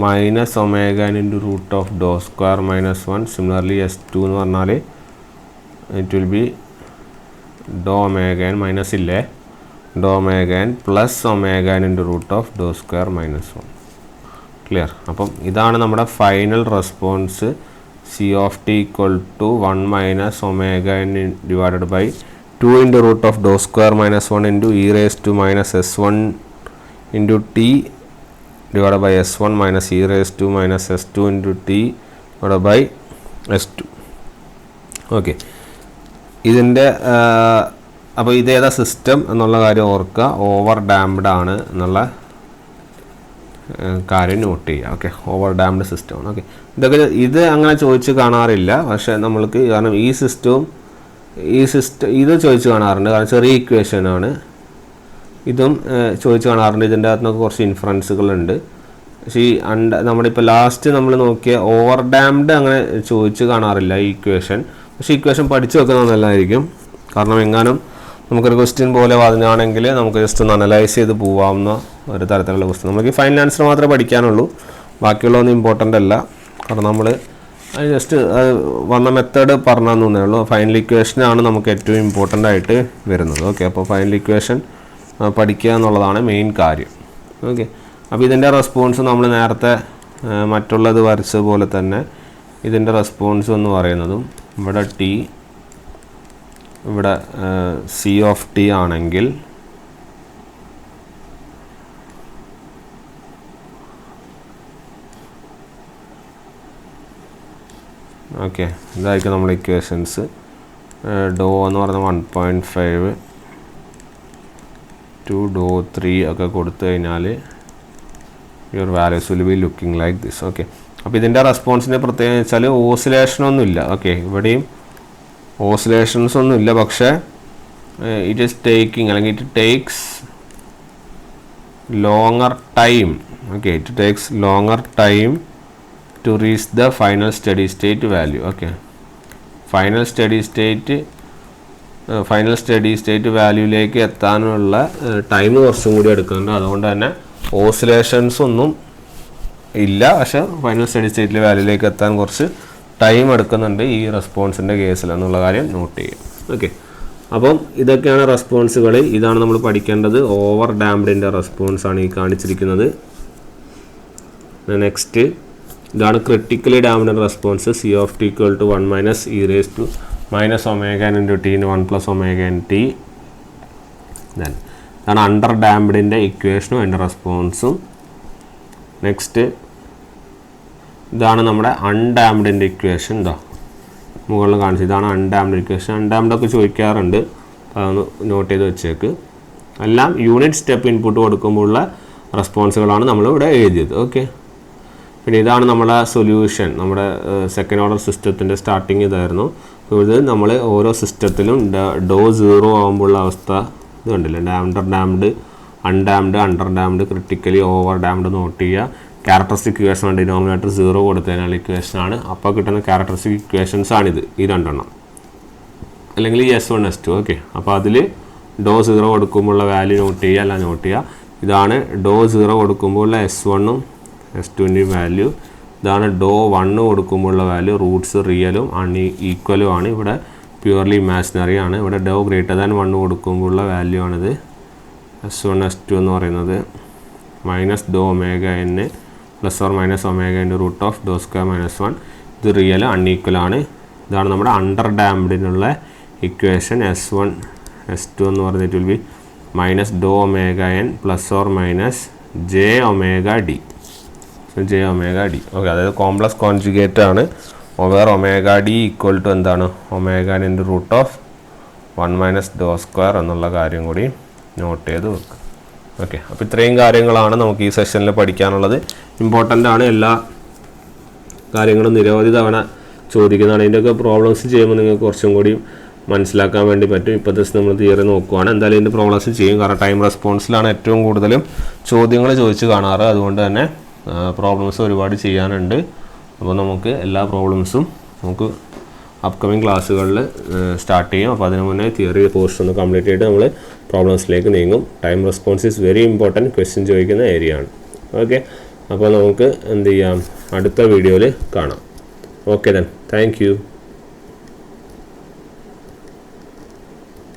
minus omega N into root of ഡോ സ്ക്വയർ -1. സിമിലർലി S2 എന്ന് പറഞ്ഞാൽ ഇറ്റ് വിൽ ബി ഡോ ഒമേഗ എൻ മൈനസ് ഇല്ലേ, ഡോ omega N plus omega N into root of ഡോ സ്ക്വയർ -1. ക്ലിയർ. അപ്പം ഇതാണ് നമ്മുടെ final response. C of T equal to 1 minus omega N divided by 2 into root of ഡോ square minus 1 into e raise to minus S1 into t divide by S1 minus e raise to minus S2 into t divide by S2. Okay, ഇതിൻ്റെ അപ്പോൾ ഇതേതാ system എന്നുള്ള കാര്യം ഓർക്കുക. Over damned ആണ് എന്നുള്ള കാര്യം നോട്ട് ചെയ്യുക. ഓക്കെ, ഓവർ ഡാംഡ് സിസ്റ്റമാണ്. ഓക്കെ, ഇത് അങ്ങനെ ചോദിച്ച് കാണാറില്ല, പക്ഷേ നമ്മൾക്ക് കാരണം ഈ സിസ്റ്റവും ഇത് ചോദിച്ച് കാണാറുണ്ട്. കാരണം ചെറിയ ഇക്വേഷനാണ്. ഇതും ചോദിച്ച് കാണാറുണ്ട്. ഇതിൻ്റെ അകത്ത് കുറച്ച് ഇൻഫറൻസുകളുണ്ട്. പക്ഷേ ഈ നമ്മളിപ്പോൾ ലാസ്റ്റ് നമ്മൾ നോക്കിയ ഓവർ ഡാംഡ് അങ്ങനെ ചോദിച്ച് കാണാറില്ല ഈ ഇക്വേഷൻ. പക്ഷേ ഇക്വേഷൻ പഠിച്ചു വെക്കുന്നത് നല്ലതായിരിക്കും. കാരണം എങ്ങാനും നമുക്കൊരു ക്വസ്റ്റ്യൻ പോലെ വന്നാണെങ്കിൽ നമുക്ക് ജസ്റ്റ് ഒന്ന് അനലൈസ് ചെയ്ത് പോകാവുന്ന ഒരു തരത്തിലുള്ള ക്വസ്റ്റ്യൻ. നമുക്ക് ഈ ഫൈനൽ ആൻസർ മാത്രമേ പഠിക്കാനുള്ളൂ, ബാക്കിയുള്ളതൊന്നും ഇമ്പോർട്ടൻ്റ് അല്ല. കാരണം നമ്മൾ ജസ്റ്റ് വന്ന മെത്തേഡ് പറഞ്ഞു തന്നേ ഉള്ളൂ. ഫൈനൽ ഇക്വേഷനാണ് നമുക്ക് ഏറ്റവും ഇമ്പോർട്ടൻ്റ് ആയിട്ട് വരുന്നത്. ഓക്കെ, അപ്പോൾ ഫൈനൽ ഇക്വേഷൻ പഠിക്കുക എന്നുള്ളതാണ് മെയിൻ കാര്യം. ഓക്കെ, അപ്പോൾ ഇതിൻ്റെ റെസ്പോൺസ് നമ്മൾ നേരത്തെ മറ്റുള്ളത് വരച്ചതുപോലെ തന്നെ ഇതിൻ്റെ റെസ്പോൺസ് എന്ന് പറയുന്നതും ഇവിടെ ടി ഇവിടെ സി ഓഫ് ടി ആണെങ്കിൽ ഓക്കെ, ഇതായിരിക്കും നമ്മൾ ഇക്വേഷൻസ്. ഡോ എന്ന് പറയുന്നത് 1.5 ടു ഡോ 3 ഒക്കെ കൊടുത്തു കഴിഞ്ഞാൽ your values will be looking like this. Okay, അപ്പോൾ ഇതിൻ്റെ റെസ്പോൺസിൻ്റെ പ്രത്യേകത വെച്ചാൽ ഓസിലേഷനൊന്നുമില്ല. ഓക്കെ, ഇവിടെയും ഓസിലേഷൻസ് ഒന്നുമില്ല, പക്ഷേ ഇറ്റ് ഈസ് ടേക്കിംഗ് അല്ലെങ്കിൽ it takes longer time. Okay, it takes longer time to reach the final steady state value. Okay, final steady state വാല്യൂയിലേക്ക് എത്താനുള്ള ടൈം കുറച്ചും കൂടി എടുക്കുന്നുണ്ട്. അതുകൊണ്ട് തന്നെ ഓസിലേഷൻസ് ഒന്നും ഇല്ല, പക്ഷേ ഫൈനൽ സ്റ്റഡി സ്റ്റേറ്റിലെ വാല്യൂയിലേക്ക് എത്താൻ കുറച്ച് ടൈം എടുക്കുന്നുണ്ട് ഈ റെസ്പോൺസിൻ്റെ കേസിൽ എന്നുള്ള കാര്യം നോട്ട് ചെയ്യും. ഓക്കെ, അപ്പം ഇതൊക്കെയാണ് റെസ്പോൺസുകൾ. ഇതാണ് നമ്മൾ പഠിക്കേണ്ടത്. ഓവർ ഡാംഡിൻ്റെ റെസ്പോൺസാണ് ഈ കാണിച്ചിരിക്കുന്നത്. നെക്സ്റ്റ് ഇതാണ് critically damped response. C of T equal to 1 minus e raise to minus omega N into t into 1 plus omega n t. ഇതാണ് അണ്ടർ ഡാംഡിൻ്റെ ഇക്വേഷനും അതിൻ്റെ റെസ്പോൺസും. നെക്സ്റ്റ് ഇതാണ് നമ്മുടെ അൺഡാംഡിൻ്റെ ഇക്വേഷൻ. ഇതാ മുകളിൽ കാണിച്ചു, ഇതാണ് അൺഡാംഡ് ഇക്വേഷൻ. അൺഡാംഡൊക്കെ ചോദിക്കാറുണ്ട്, അതൊന്ന് നോട്ട് ചെയ്ത് വെച്ചേക്ക്. എല്ലാം യൂണിറ്റ് സ്റ്റെപ്പ് ഇൻപുട്ട് കൊടുക്കുമ്പോഴുള്ള റെസ്പോൺസുകളാണ് നമ്മളിവിടെ എഴുതിയത്. ഓക്കെ, പിന്നെ ഇതാണ് നമ്മുടെ സൊല്യൂഷൻ. നമ്മുടെ സെക്കൻഡ് ഓർഡർ സിസ്റ്റത്തിൻ്റെ സ്റ്റാർട്ടിങ് ഇതായിരുന്നു. ഇത് നമ്മൾ ഓരോ സിസ്റ്റത്തിലും ഡോ 0 ആകുമ്പോഴുള്ള അവസ്ഥ ഇത് കണ്ടില്ല. Damped, undamped, under damped, critically over damped note ചെയ്യുക. ക്യാരക്ടറിസ്റ്റിക് ഇക്വേഷൻ ഡിനോമിനേറ്റർ 0 കൊടുത്തതിനാൽ ഇക്വേഷനാണ്. അപ്പോൾ കിട്ടുന്ന ക്യാരക്ടറിസ്റ്റിക് ഇക്വേഷൻസ് ആണിത്, ഈ രണ്ടെണ്ണം, അല്ലെങ്കിൽ ഈ S1 S2. ഓക്കെ, അപ്പോൾ അതിൽ ഡോ 0 കൊടുക്കുമ്പോഴുള്ള വാല്യൂ നോട്ട് ചെയ്യുക, അല്ല നോട്ട് ചെയ്യുക. ഇതാണ് ഡോ 0 കൊടുക്കുമ്പോഴുള്ള S1ഉം S2ൻ്റെയും വാല്യൂ. ഇതാണ് ഡോ 1 കൊടുക്കുമ്പോഴുള്ള വാല്യൂ. റൂട്ട്സ് റിയലും ഈക്വലും ആണ്, ഇവിടെ പ്യുവർലി ഇമാജിനറി ആണ്. ഇവിടെ ഡോ ഗ്രേറ്റർ ദാൻ 1 കൊടുക്കുമ്പോഴുള്ള വാല്യൂ ആണിത്. S1 S2 എന്ന് പറയുന്നത് മൈനസ് ഡോ omega N plus or minus omega into root of ഡോ സ്ക്വയർ മൈനസ് 1. ഇത് റിയൽ അൺഈക്വലാണ്. ഇതാണ് നമ്മുടെ അണ്ടർ ഡാംഡിനുള്ള ഇക്വേഷൻ. S1 S2 എന്ന് പറഞ്ഞിട്ട് വിൽ ബി മൈനസ് ഡോ omega N plus or minus J omega D. Okay, അതായത് കോംപ്ലക്സ് കോൺജുഗേറ്റ് ആണ്. Over omega D equal to എന്താണ്? Omega N into root of 1 minus ഡോ സ്ക്വയർ എന്നുള്ള കാര്യം കൂടി നോട്ട് ചെയ്ത് വെക്കുക. ഓക്കെ, അപ്പോൾ ഇത്രയും കാര്യങ്ങളാണ് നമുക്ക് ഈ സെഷനിൽ പഠിക്കാനുള്ളത്. ഇമ്പോർട്ടൻ്റ് ആണ്. എല്ലാ കാര്യങ്ങളും നിരവധി തവണ ചോദിക്കുന്നതാണ്. ഇതിൻ്റെയൊക്കെ പ്രോബ്ലംസ് ചെയ്യുമ്പോൾ നിങ്ങൾക്ക് കുറച്ചും കൂടി മനസ്സിലാക്കാൻ വേണ്ടി പറ്റും. ഇപ്പോൾ ജസ്റ്റ് നമ്മൾ തിയറി നോക്കുവാണ്. എന്തായാലും ഇതിൻ്റെ പ്രോബ്ലംസ് ചെയ്യും. കാരണം ടൈം റെസ്പോൺസിലാണ് ഏറ്റവും കൂടുതലും ചോദ്യങ്ങൾ ചോദിച്ച് കാണാറ്. അതുകൊണ്ട് തന്നെ പ്രോബ്ലംസ് ഒരുപാട് ചെയ്യാനുണ്ട്. അപ്പോൾ നമുക്ക് എല്ലാ പ്രോബ്ലംസും നമുക്ക് അപ്കമിങ് ക്ലാസ്സുകളിൽ സ്റ്റാർട്ട് ചെയ്യും. അപ്പോൾ അതിന് മുന്നേ തിയറി കോഴ്സ് ഒന്ന് കംപ്ലീറ്റ് ചെയ്തിട്ട് നമ്മൾ പ്രോബ്ലംസിലേക്ക് നീങ്ങും. Time response is very important, question ചോദിക്കുന്ന ഏരിയ ആണ്. ഓക്കെ, അപ്പോൾ നമുക്ക് എന്ത് ചെയ്യാം, അടുത്ത വീഡിയോയിൽ കാണാം. Okay then, thank you.